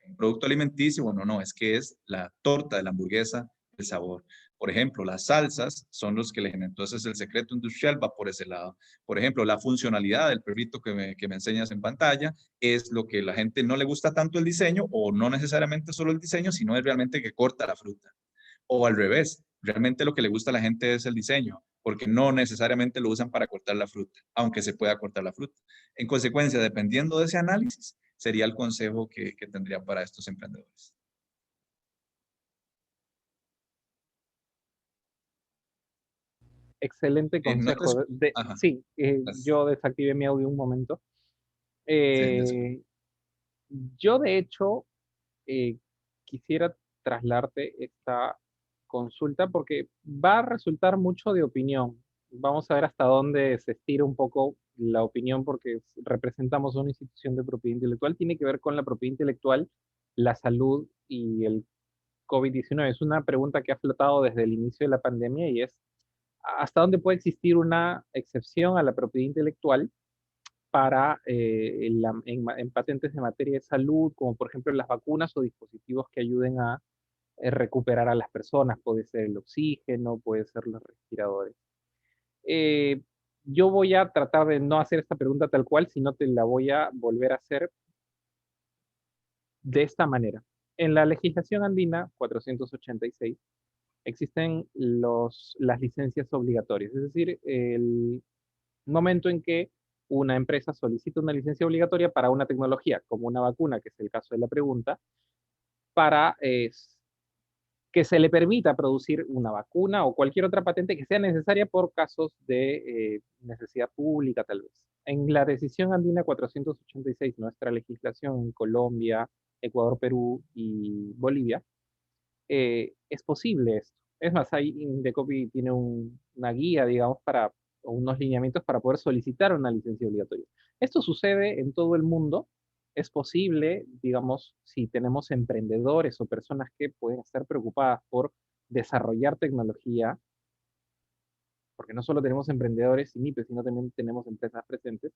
un producto alimenticio, bueno, no, es que es la torta de la hamburguesa, el sabor. Por ejemplo, las salsas son los que le generan. Entonces, el secreto industrial va por ese lado. Por ejemplo, la funcionalidad del perrito que me enseñas en pantalla es lo que la gente no le gusta tanto el diseño, o no necesariamente solo el diseño, sino es realmente que corta la fruta. O al revés, realmente lo que le gusta a la gente es el diseño, porque no necesariamente lo usan para cortar la fruta, aunque se pueda cortar la fruta. En consecuencia, dependiendo de ese análisis, sería el consejo que tendría para estos emprendedores. Excelente No te... consejo. Ajá. Sí, yo desactivé mi audio un momento. Sí, Eh, yo, de hecho, eh, quisiera trasladarte esta consulta porque va a resultar mucho de opinión. Vamos a ver hasta dónde se estira un poco la opinión porque representamos una institución de propiedad intelectual. Tiene que ver con la propiedad intelectual, la salud y el COVID-19. Es una pregunta que ha flotado desde el inicio de la pandemia y es, ¿hasta dónde puede existir una excepción a la propiedad intelectual para en patentes de materia de salud, como por ejemplo las vacunas o dispositivos que ayuden a recuperar a las personas? Puede ser el oxígeno, puede ser los respiradores. Eh, yo voy a tratar de no hacer esta pregunta tal cual, sino te la voy a volver a hacer de esta manera. En la legislación andina 486 existen las licencias obligatorias, es decir, el momento en que una empresa solicita una licencia obligatoria para una tecnología, como una vacuna, que es el caso de la pregunta, para que se le permita producir una vacuna o cualquier otra patente que sea necesaria por casos de necesidad pública, tal vez. En la decisión andina 486, nuestra legislación en Colombia, Ecuador, Perú y Bolivia, es posible esto. Es más, ahí Indecopi tiene una guía, digamos, o unos lineamientos para poder solicitar una licencia obligatoria. Esto sucede en todo el mundo. Es posible, digamos, si tenemos emprendedores o personas que pueden estar preocupadas por desarrollar tecnología, porque no solo tenemos emprendedores y MIPES, sino también tenemos empresas presentes,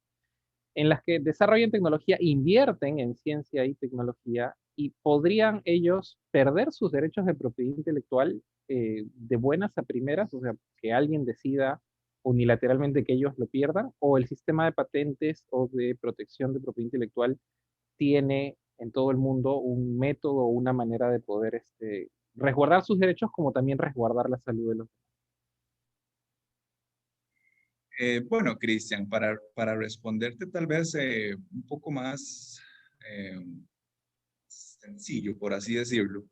en las que desarrollan tecnología, invierten en ciencia y tecnología y podrían ellos perder sus derechos de propiedad intelectual de buenas a primeras, o sea, que alguien decida unilateralmente que ellos lo pierdan, o el sistema de patentes o de protección de propiedad intelectual tiene en todo el mundo un método o una manera de poder resguardar sus derechos como también resguardar la salud de los demás. Bueno, Cristian, para responderte tal vez un poco más sencillo, por así decirlo.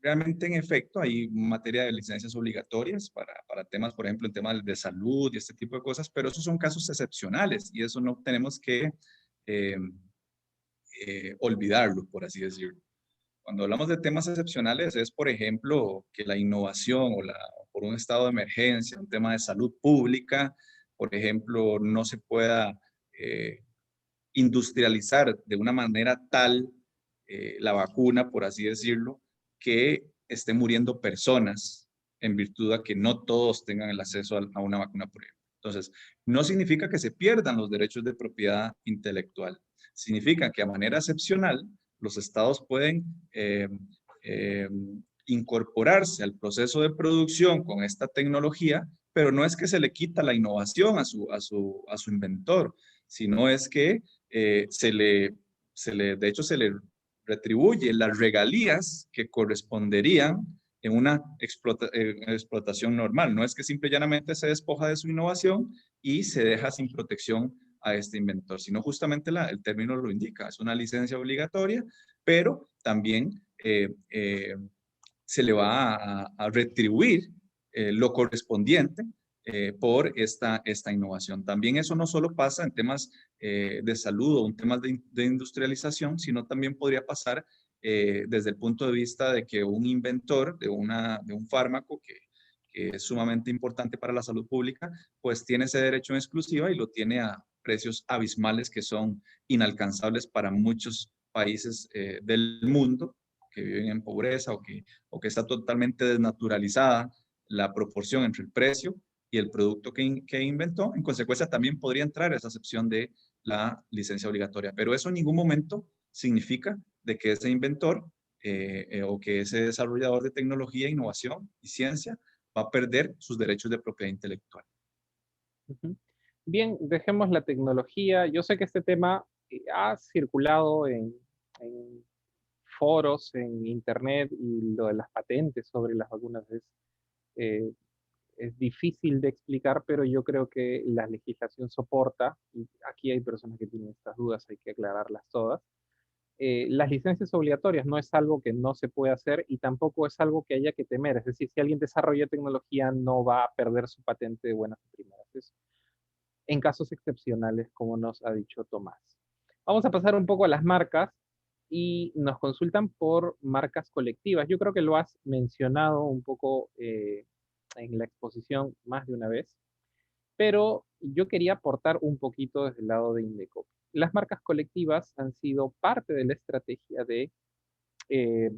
Realmente, en efecto, hay materia de licencias obligatorias para temas, por ejemplo, en temas de salud y este tipo de cosas, pero esos son casos excepcionales y eso no tenemos que eh, olvidarlo, por así decirlo. Cuando hablamos de temas excepcionales es, por ejemplo, que la innovación o por un estado de emergencia, un tema de salud pública, por ejemplo, no se pueda industrializar de una manera tal la vacuna, por así decirlo, que estén muriendo personas en virtud de que no todos tengan el acceso a una vacuna, por ejemplo. Entonces, no significa que se pierdan los derechos de propiedad intelectual. Significa que a manera excepcional, los estados pueden eh, incorporarse al proceso de producción con esta tecnología, pero no es que se le quita la innovación a su inventor, sino es que de hecho, se le retribuye las regalías que corresponderían en una explotación normal. No es que simple y llanamente se despoja de su innovación y se deja sin protección a este inventor, sino justamente el término lo indica, es una licencia obligatoria, pero también se le va a retribuir lo correspondiente por esta innovación. También eso no solo pasa en temas de salud o en temas de industrialización, sino también podría pasar desde el punto de vista de que un inventor de un fármaco que es sumamente importante para la salud pública, pues tiene ese derecho en exclusiva y lo tiene a precios abismales que son inalcanzables para muchos países del mundo que viven en pobreza o que está totalmente desnaturalizada la proporción entre el precio y el producto que inventó. En consecuencia, también podría entrar esa excepción de la licencia obligatoria. Pero eso en ningún momento significa de que ese inventor o que ese desarrollador de tecnología, innovación y ciencia va a perder sus derechos de propiedad intelectual. Bien, dejemos la tecnología. Yo sé que este tema ha circulado en foros, en internet, y lo de las patentes sobre las vacunas eh, es difícil de explicar, pero yo creo que la legislación soporta, y aquí hay personas que tienen estas dudas, hay que aclararlas todas. Las licencias obligatorias no es algo que no se puede hacer y tampoco es algo que haya que temer. Es decir, si alguien desarrolla tecnología no va a perder su patente de buenas a primeras. Es en casos excepcionales, como nos ha dicho Tomás. Vamos a pasar un poco a las marcas y nos consultan por marcas colectivas. Yo creo que lo has mencionado un poco en la exposición más de una vez, pero yo quería aportar un poquito desde el lado de Indecopi. Las marcas colectivas han sido parte de la estrategia de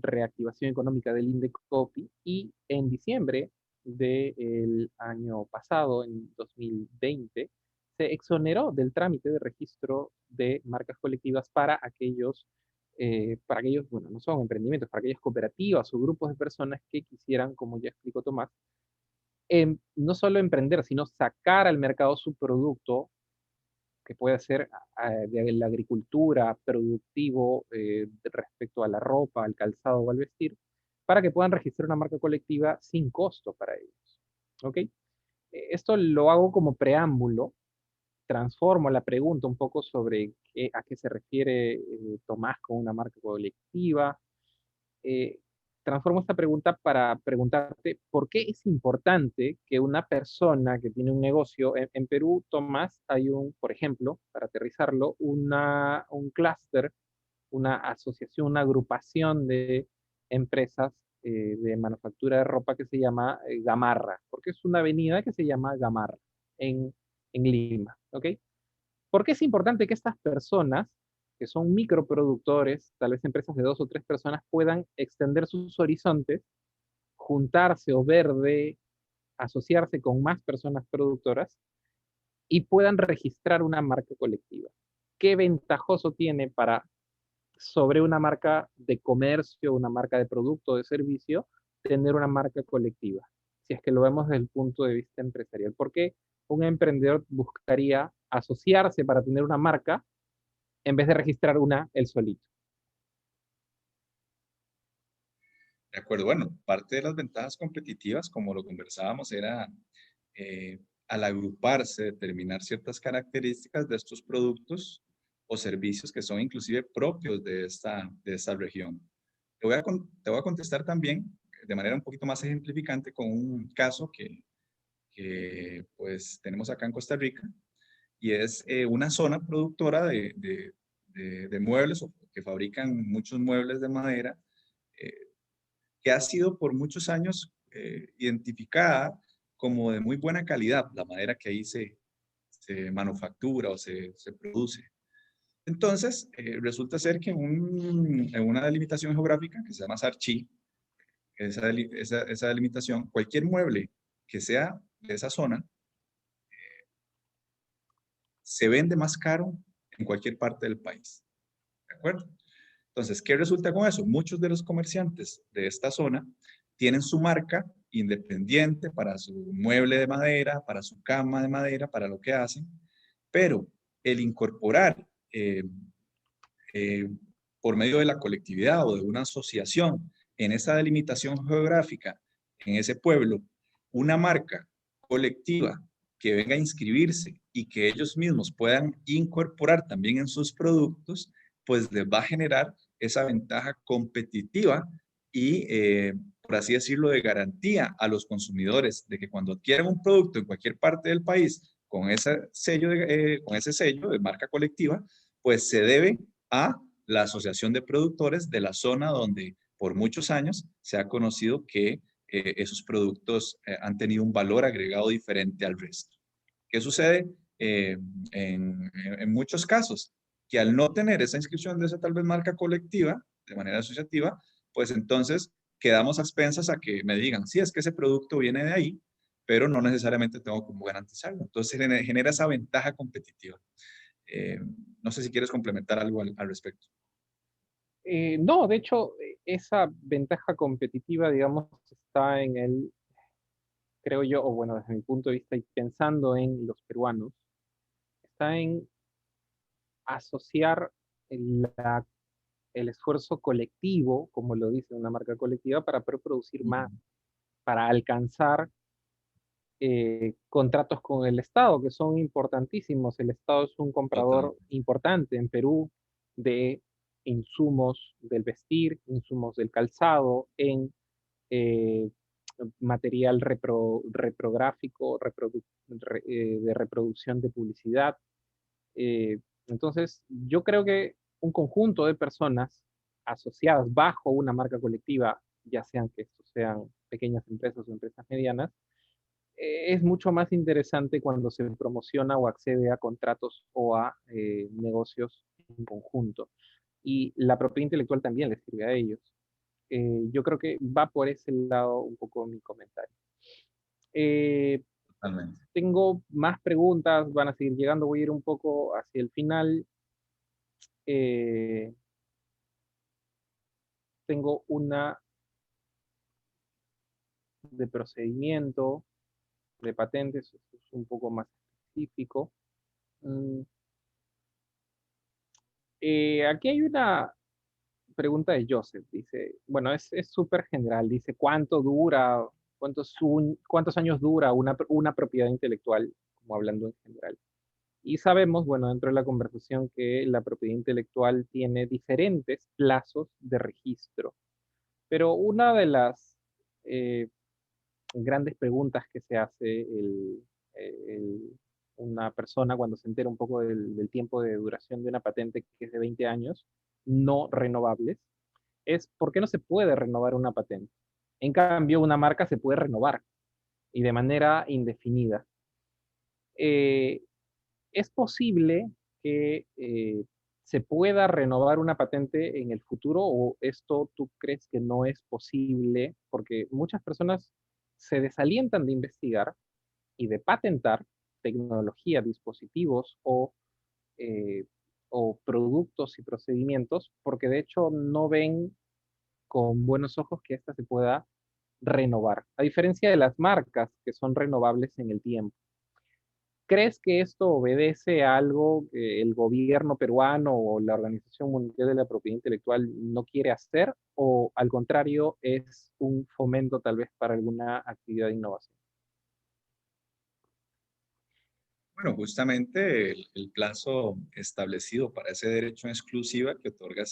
reactivación económica del Indecopi y en diciembre del año pasado, en 2020, se exoneró del trámite de registro de marcas colectivas para aquellos, bueno, no son emprendimientos, para aquellas cooperativas o grupos de personas que quisieran, como ya explicó Tomás, no solo emprender, sino sacar al mercado su producto, que puede ser de la agricultura, productivo, respecto a la ropa, al calzado o al vestir, para que puedan registrar una marca colectiva sin costo para ellos. ¿Ok? Esto lo hago como preámbulo, transformo la pregunta un poco sobre a qué se refiere Tomás con una marca colectiva. eh, Transformo esta pregunta para preguntarte por qué es importante que una persona que tiene un negocio, en Perú, Tomás, hay por ejemplo, para aterrizarlo, un clúster, una asociación, una agrupación de empresas de manufactura de ropa que se llama Gamarra, porque es una avenida que se llama Gamarra en Lima, ¿ok? ¿Por qué es importante que estas personas, que son microproductores, tal vez empresas de 2 o 3 personas, puedan extender sus horizontes, juntarse o asociarse con más personas productoras y puedan registrar una marca colectiva? ¿Qué ventajoso tiene sobre una marca de comercio, una marca de producto o de servicio, tener una marca colectiva? Si es que lo vemos desde el punto de vista empresarial. ¿Por qué un emprendedor buscaría asociarse para tener una marca en vez de registrar una él solito? De acuerdo, bueno, parte de las ventajas competitivas, como lo conversábamos, era al agruparse, determinar ciertas características de estos productos o servicios que son inclusive propios de esta región. Te voy a contestar también de manera un poquito más ejemplificante con un caso que pues tenemos acá en Costa Rica, y es una zona productora de muebles o que fabrican muchos muebles de madera, eh, que ha sido por muchos años identificada como de muy buena calidad, la madera que ahí se manufactura o se produce. Entonces, resulta ser que en una delimitación geográfica que se llama Sarchí, esa delimitación, cualquier mueble que sea de esa zona, se vende más caro en cualquier parte del país. ¿De acuerdo? Entonces, ¿qué resulta con eso? Muchos de los comerciantes de esta zona tienen su marca independiente para su mueble de madera, para su cama de madera, para lo que hacen, pero el incorporar eh, por medio de la colectividad o de una asociación en esa delimitación geográfica, en ese pueblo, una marca colectiva que venga a inscribirse y que ellos mismos puedan incorporar también en sus productos, pues les va a generar esa ventaja competitiva y, por así decirlo, de garantía a los consumidores de que cuando adquieran un producto en cualquier parte del país con con ese sello de marca colectiva, pues se debe a la Asociación de Productores de la zona donde por muchos años se ha conocido que esos productos han tenido un valor agregado diferente al resto. ¿Qué sucede en muchos casos? Que al no tener esa inscripción de esa tal vez marca colectiva, de manera asociativa, pues entonces quedamos a expensas a que me digan, sí, es que ese producto viene de ahí, pero no necesariamente tengo como garantizarlo. Entonces genera esa ventaja competitiva. Eh, no sé si quieres complementar algo al respecto. No, de hecho, esa ventaja competitiva, digamos, está en el, creo yo, o bueno, desde mi punto de vista y pensando en los peruanos, está en asociar la- el esfuerzo colectivo, como lo dice una marca colectiva, para poder producir más, para alcanzar contratos con el Estado, que son importantísimos. El Estado es un Total, comprador importante en Perú de insumos del vestir, insumos del calzado, en eh, material reprográfico, de reproducción de publicidad. Eh, entonces, yo creo que un conjunto de personas asociadas bajo una marca colectiva, ya sean que estos sean pequeñas empresas o empresas medianas, es mucho más interesante cuando se promociona o accede a contratos o a negocios en conjunto. Y la propiedad intelectual también les sirve a ellos. Yo creo que va por ese lado un poco mi comentario. Eh, totalmente. tengo más preguntas, van a seguir llegando, voy a ir un poco hacia el final. Eh, tengo una de procedimiento, de patentes, esto es un poco más específico. Mm, aquí hay una pregunta de Joseph, dice, bueno, es súper general, dice, ¿cuánto dura, cuántos años dura una propiedad intelectual, como hablando en general? Y sabemos, bueno, dentro de la conversación que la propiedad intelectual tiene diferentes plazos de registro, pero una de las eh, grandes preguntas que se hace una persona cuando se entera un poco del tiempo de duración de una patente que es de 20 años, no renovables, es por qué no se puede renovar una patente. En cambio, una marca se puede renovar y de manera indefinida. Eh, ¿Es posible que se pueda renovar una patente en el futuro o esto tú crees que no es posible? Porque muchas personas se desalientan de investigar y de patentar tecnología, dispositivos eh, o productos y procedimientos porque de hecho no ven con buenos ojos que ésta se pueda renovar, a diferencia de las marcas que son renovables en el tiempo. ¿Crees que esto obedece a algo que el gobierno peruano o la Organización Mundial de la Propiedad Intelectual no quiere hacer o al contrario es un fomento tal vez para alguna actividad de innovación? Bueno, justamente el plazo establecido para ese derecho en exclusiva que otorga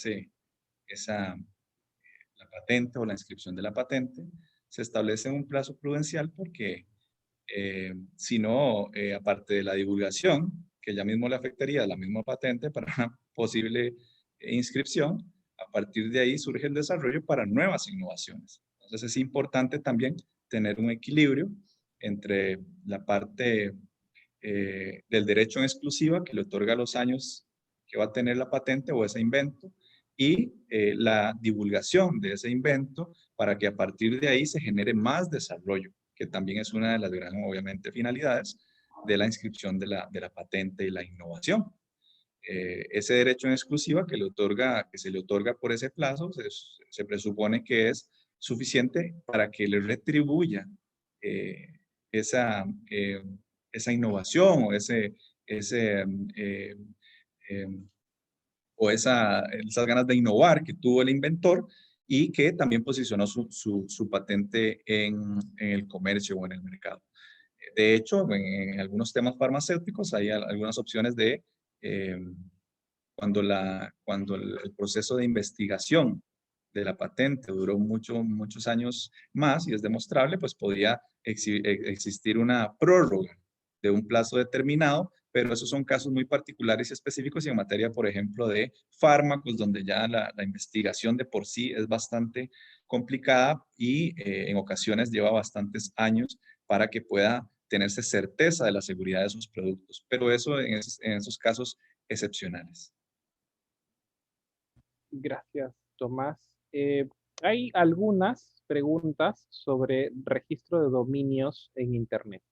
la patente o la inscripción de la patente, se establece un plazo prudencial porque si no, aparte de la divulgación, que ya mismo le afectaría a la misma patente para una posible inscripción, a partir de ahí surge el desarrollo para nuevas innovaciones. Entonces es importante también tener un equilibrio entre la parte del derecho en exclusiva que le otorga los años que va a tener la patente o ese invento y la divulgación de ese invento para que a partir de ahí se genere más desarrollo, que también es una de las grandes, obviamente, finalidades de la inscripción de la patente y la innovación. Ese derecho en exclusiva que se le otorga por ese plazo, se presupone que es suficiente para que le retribuya eh, esa, eh, esa innovación ese, eh, eh, esas ganas de innovar que tuvo el inventor y que también posicionó su patente en el comercio o en el mercado. De hecho, en algunos temas farmacéuticos hay algunas opciones de eh, cuando el proceso de investigación de la patente duró muchos años más y es demostrable, pues podría existir una prórroga de un plazo determinado, pero esos son casos muy particulares y específicos y en materia, por ejemplo, de fármacos, donde ya la investigación de por sí es bastante complicada y en ocasiones lleva bastantes años para que pueda tenerse certeza de la seguridad de sus productos, pero eso en esos casos excepcionales. Gracias, Tomás. Hay algunas preguntas sobre registro de dominios en Internet.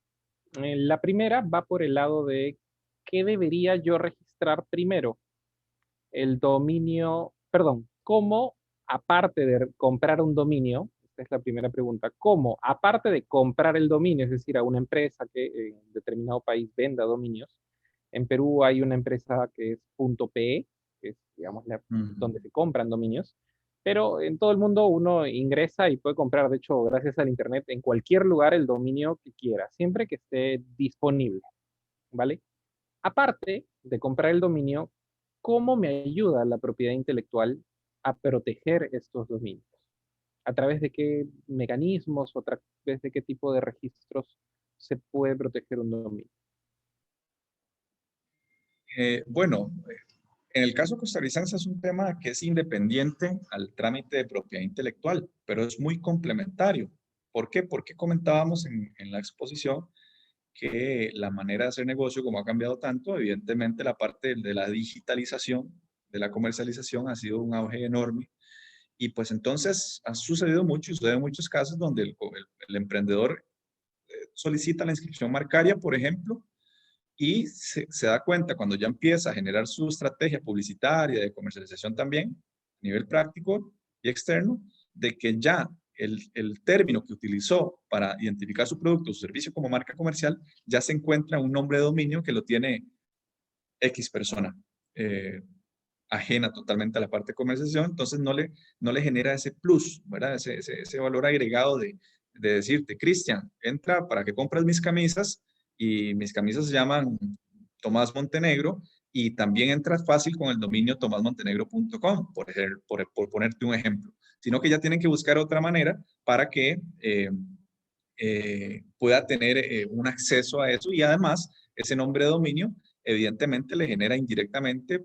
La primera va por el lado de qué debería yo registrar primero. El dominio, perdón, cómo, aparte de comprar un dominio, esta es la primera pregunta, cómo, aparte de comprar el dominio, es decir, a una empresa que en determinado país venda dominios, en Perú hay una empresa que es .pe, que es, digamos, donde se compran dominios, pero en todo el mundo uno ingresa y puede comprar, de hecho, gracias al Internet, en cualquier lugar el dominio que quiera, siempre que esté disponible, ¿vale? Aparte de comprar el dominio, ¿cómo me ayuda la propiedad intelectual a proteger estos dominios? ¿A través de qué mecanismos o a través de qué tipo de registros se puede proteger un dominio? Bueno, en el caso costarricense es un tema que es independiente al trámite de propiedad intelectual, pero es muy complementario. ¿Por qué? Porque comentábamos en la exposición que la manera de hacer negocio, como ha cambiado tanto, evidentemente la parte de la digitalización, de la comercialización, ha sido un auge enorme. Y pues entonces ha sucedido mucho y sucede en muchos casos donde el emprendedor solicita la inscripción marcaria, por ejemplo, y se da cuenta cuando ya empieza a generar su estrategia publicitaria de comercialización también, a nivel práctico y externo, de que ya el término que utilizó para identificar su producto o su servicio como marca comercial ya se encuentra en un nombre de dominio que lo tiene X persona, ajena totalmente a la parte de comercialización, entonces no le genera ese plus, ¿verdad? Ese valor agregado de decirte, Cristian, entra para que compres mis camisas y mis camisas se llaman Tomás Montenegro y también entras fácil con el dominio tomasmontenegro.com, por ponerte un ejemplo, sino que ya tienen que buscar otra manera para que pueda tener un acceso a eso y además ese nombre de dominio evidentemente le genera indirectamente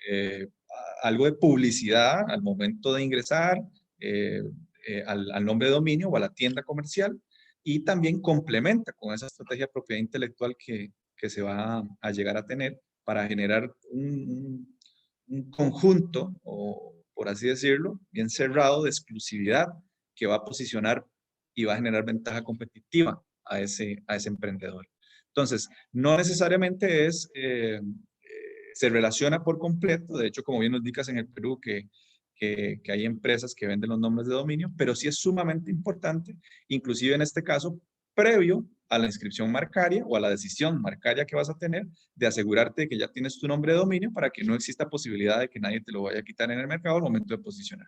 eh, algo de publicidad al momento de ingresar eh, al nombre de dominio o a la tienda comercial y también complementa con esa estrategia de propiedad intelectual que se va a llegar a tener para generar un conjunto, o por así decirlo, bien cerrado de exclusividad que va a posicionar y va a generar ventaja competitiva a ese emprendedor. Entonces, no necesariamente se relaciona por completo. De hecho, como bien nos indicas en el Perú, que hay empresas que venden los nombres de dominio, pero sí es sumamente importante, inclusive en este caso, previo a la inscripción marcaria o a la decisión marcaria que vas a tener, de asegurarte de que ya tienes tu nombre de dominio para que no exista posibilidad de que nadie te lo vaya a quitar en el mercado al momento de posicionar.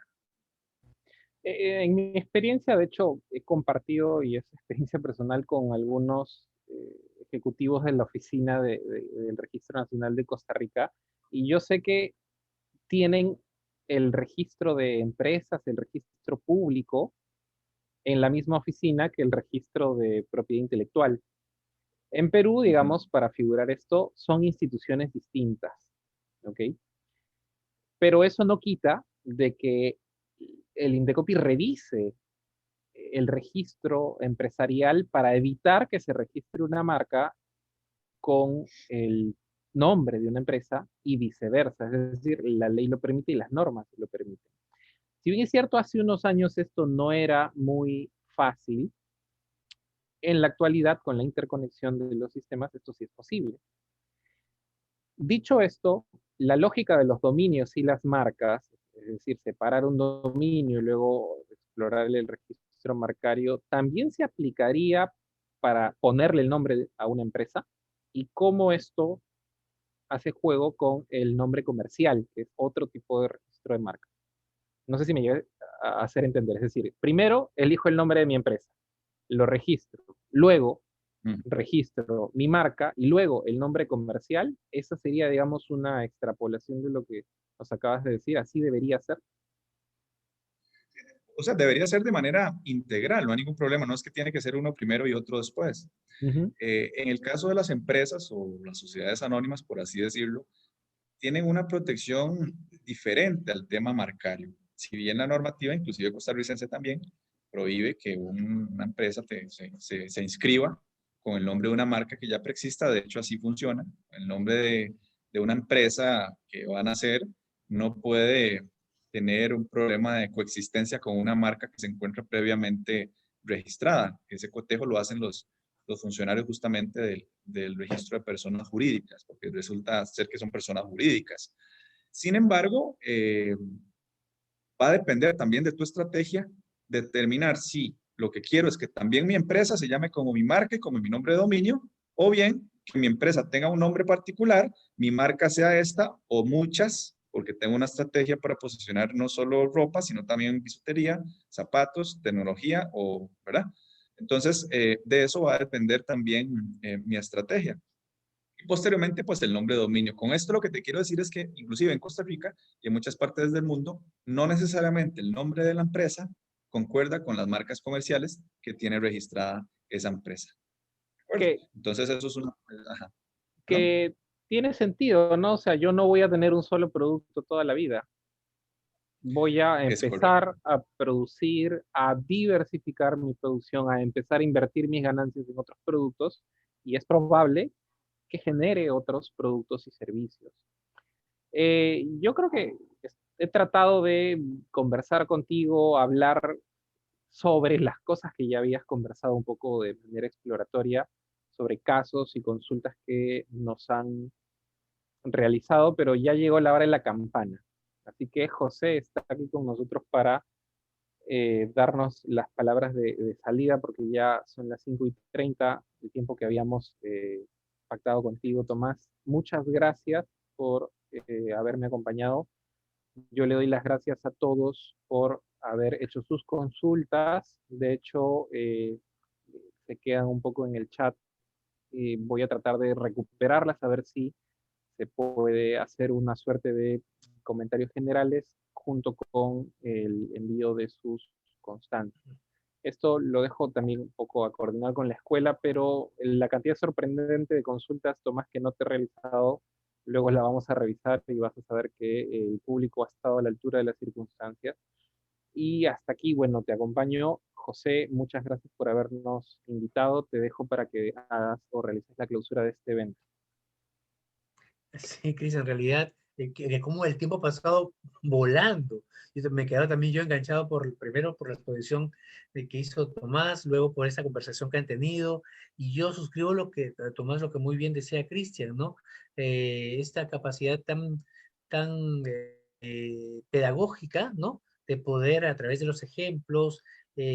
En mi experiencia, de hecho, he compartido y es experiencia personal con algunos ejecutivos de la oficina del Registro Nacional de Costa Rica, y yo sé que tienen el registro de empresas, el registro público, en la misma oficina que el registro de propiedad intelectual. En Perú, digamos, para figurar esto, son instituciones distintas, ¿ok? Pero eso no quita de que el Indecopi revise el registro empresarial para evitar que se registre una marca con el nombre de una empresa y viceversa. Es decir, la ley lo permite y las normas lo permiten. Si bien es cierto, hace unos años esto no era muy fácil, en la actualidad, con la interconexión de los sistemas, esto sí es posible. Dicho esto, la lógica de los dominios y las marcas, es decir, separar un dominio y luego explorar el registro marcario, también se aplicaría para ponerle el nombre a una empresa y cómo esto hace juego con el nombre comercial, que es otro tipo de registro de marca. No sé si me llegué a hacer entender. Es decir, primero elijo el nombre de mi empresa, lo registro, luego registro mi marca y luego el nombre comercial. Esa sería, digamos, una extrapolación de lo que nos acabas de decir. Así debería ser. O sea, debería ser de manera integral, no hay ningún problema, no es que tiene que ser uno primero y otro después. En el caso de las empresas o las sociedades anónimas, por así decirlo, tienen una protección diferente al tema marcario. Si bien la normativa, inclusive costarricense también, prohíbe que una empresa se inscriba con el nombre de una marca que ya preexista, de hecho así funciona, el nombre de una empresa que van a hacer no puede tener un problema de coexistencia con una marca que se encuentra previamente registrada. Ese cotejo lo hacen los funcionarios justamente del registro de personas jurídicas, porque resulta ser que son personas jurídicas. Sin embargo, va a depender también de tu estrategia determinar si lo que quiero es que también mi empresa se llame como mi marca y como mi nombre de dominio, o bien que mi empresa tenga un nombre particular, mi marca sea esta o muchas, porque tengo una estrategia para posicionar no solo ropa, sino también bisutería, zapatos, tecnología, ¿verdad? Entonces, de eso va a depender también mi estrategia. Y posteriormente, pues el nombre de dominio. Con esto lo que te quiero decir es que inclusive en Costa Rica y en muchas partes del mundo, no necesariamente el nombre de la empresa concuerda con las marcas comerciales que tiene registrada esa empresa. Que, Entonces eso es una... Ajá, que tiene sentido, ¿no? O sea, yo no voy a tener un solo producto toda la vida. Voy a es correcto. empezar a producir, a diversificar mi producción, a empezar a invertir mis ganancias en otros productos y es probable que genere otros productos y servicios. Yo creo que he tratado de conversar contigo, hablar sobre las cosas que ya habías conversado un poco de manera exploratoria, sobre casos y consultas que nos han realizado, pero ya llegó la hora de la campana. Así que José está aquí con nosotros para darnos las palabras de salida, porque ya son las 5:30, el tiempo que habíamos pactado contigo, Tomás. Muchas gracias por haberme acompañado. Yo le doy las gracias a todos por haber hecho sus consultas. De hecho, se quedan un poco en el chat y voy a tratar de recuperarlas, a ver si se puede hacer una suerte de comentarios generales junto con el envío de sus constantes. Esto lo dejo también un poco a coordinar con la escuela, pero la cantidad sorprendente de consultas, Tomás, que no te he realizado, luego la vamos a revisar y vas a saber que el público ha estado a la altura de las circunstancias. Y hasta aquí, bueno, te acompaño. José, muchas gracias por habernos invitado. Te dejo para que hagas o realices la clausura de este evento. Sí, Cris, en realidad, de cómo el tiempo ha pasado volando. Y me quedaba también yo enganchado primero por la exposición que hizo Tomás, luego por esa conversación que han tenido. Y yo suscribo Tomás, lo que muy bien decía Cristian, ¿no? Esta capacidad tan pedagógica, ¿no? De poder a través de los ejemplos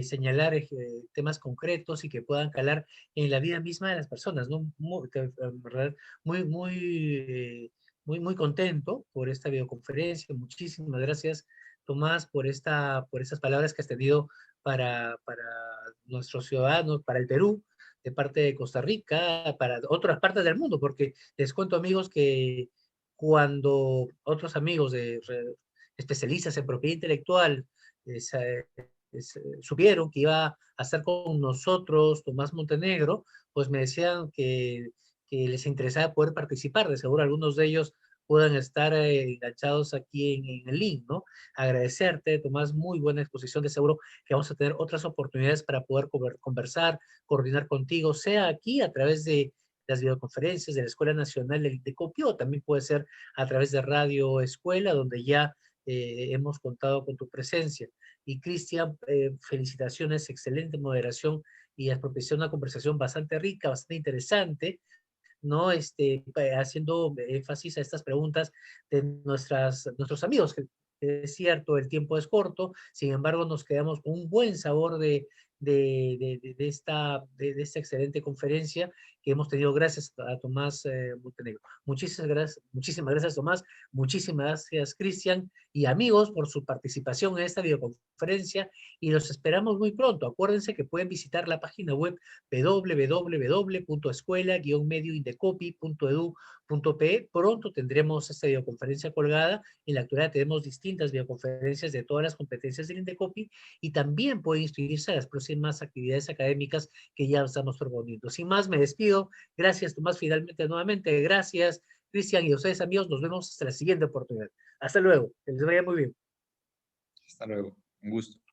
señalar temas concretos y que puedan calar en la vida misma de las personas, ¿no? En verdad, muy contento por esta videoconferencia. Muchísimas gracias, Tomás, por esas palabras que has tenido para nuestros ciudadanos, para el Perú, de parte de Costa Rica para otras partes del mundo, porque les cuento, amigos, que cuando otros amigos especialistas en propiedad intelectual supieron que iba a estar con nosotros Tomás Montenegro, pues me decían que les interesaba poder participar. De seguro algunos de ellos puedan estar enganchados aquí en el link, ¿no? Agradecerte, Tomás, muy buena exposición. De seguro que vamos a tener otras oportunidades para poder conversar, coordinar contigo, sea aquí a través de las videoconferencias de la Escuela Nacional del INDECOPI, o también puede ser a través de Radio Escuela, donde ya hemos contado con tu presencia. Y Cristian, felicitaciones, excelente moderación y has propiciado una conversación bastante rica, bastante interesante, ¿no? Haciendo énfasis a estas preguntas de nuestros amigos, que es cierto, el tiempo es corto, sin embargo nos quedamos con un buen sabor de esta excelente conferencia que hemos tenido gracias a Tomás Montenegro. Muchísimas gracias, Tomás, muchísimas gracias, Cristian, y amigos por su participación en esta videoconferencia, y los esperamos muy pronto. Acuérdense que pueden visitar la página web www.escuela-medioindecopi.edu.pe. Pronto tendremos esta videoconferencia colgada. En la actualidad tenemos distintas videoconferencias de todas las competencias del Indecopi, y también pueden inscribirse a las próximas actividades académicas que ya estamos proponiendo. Sin más, me despido. Gracias, Tomás, finalmente nuevamente. Gracias, Cristian, y a ustedes, amigos. Nos vemos hasta la siguiente oportunidad. Hasta luego. Que les vaya muy bien. Hasta luego. Un gusto.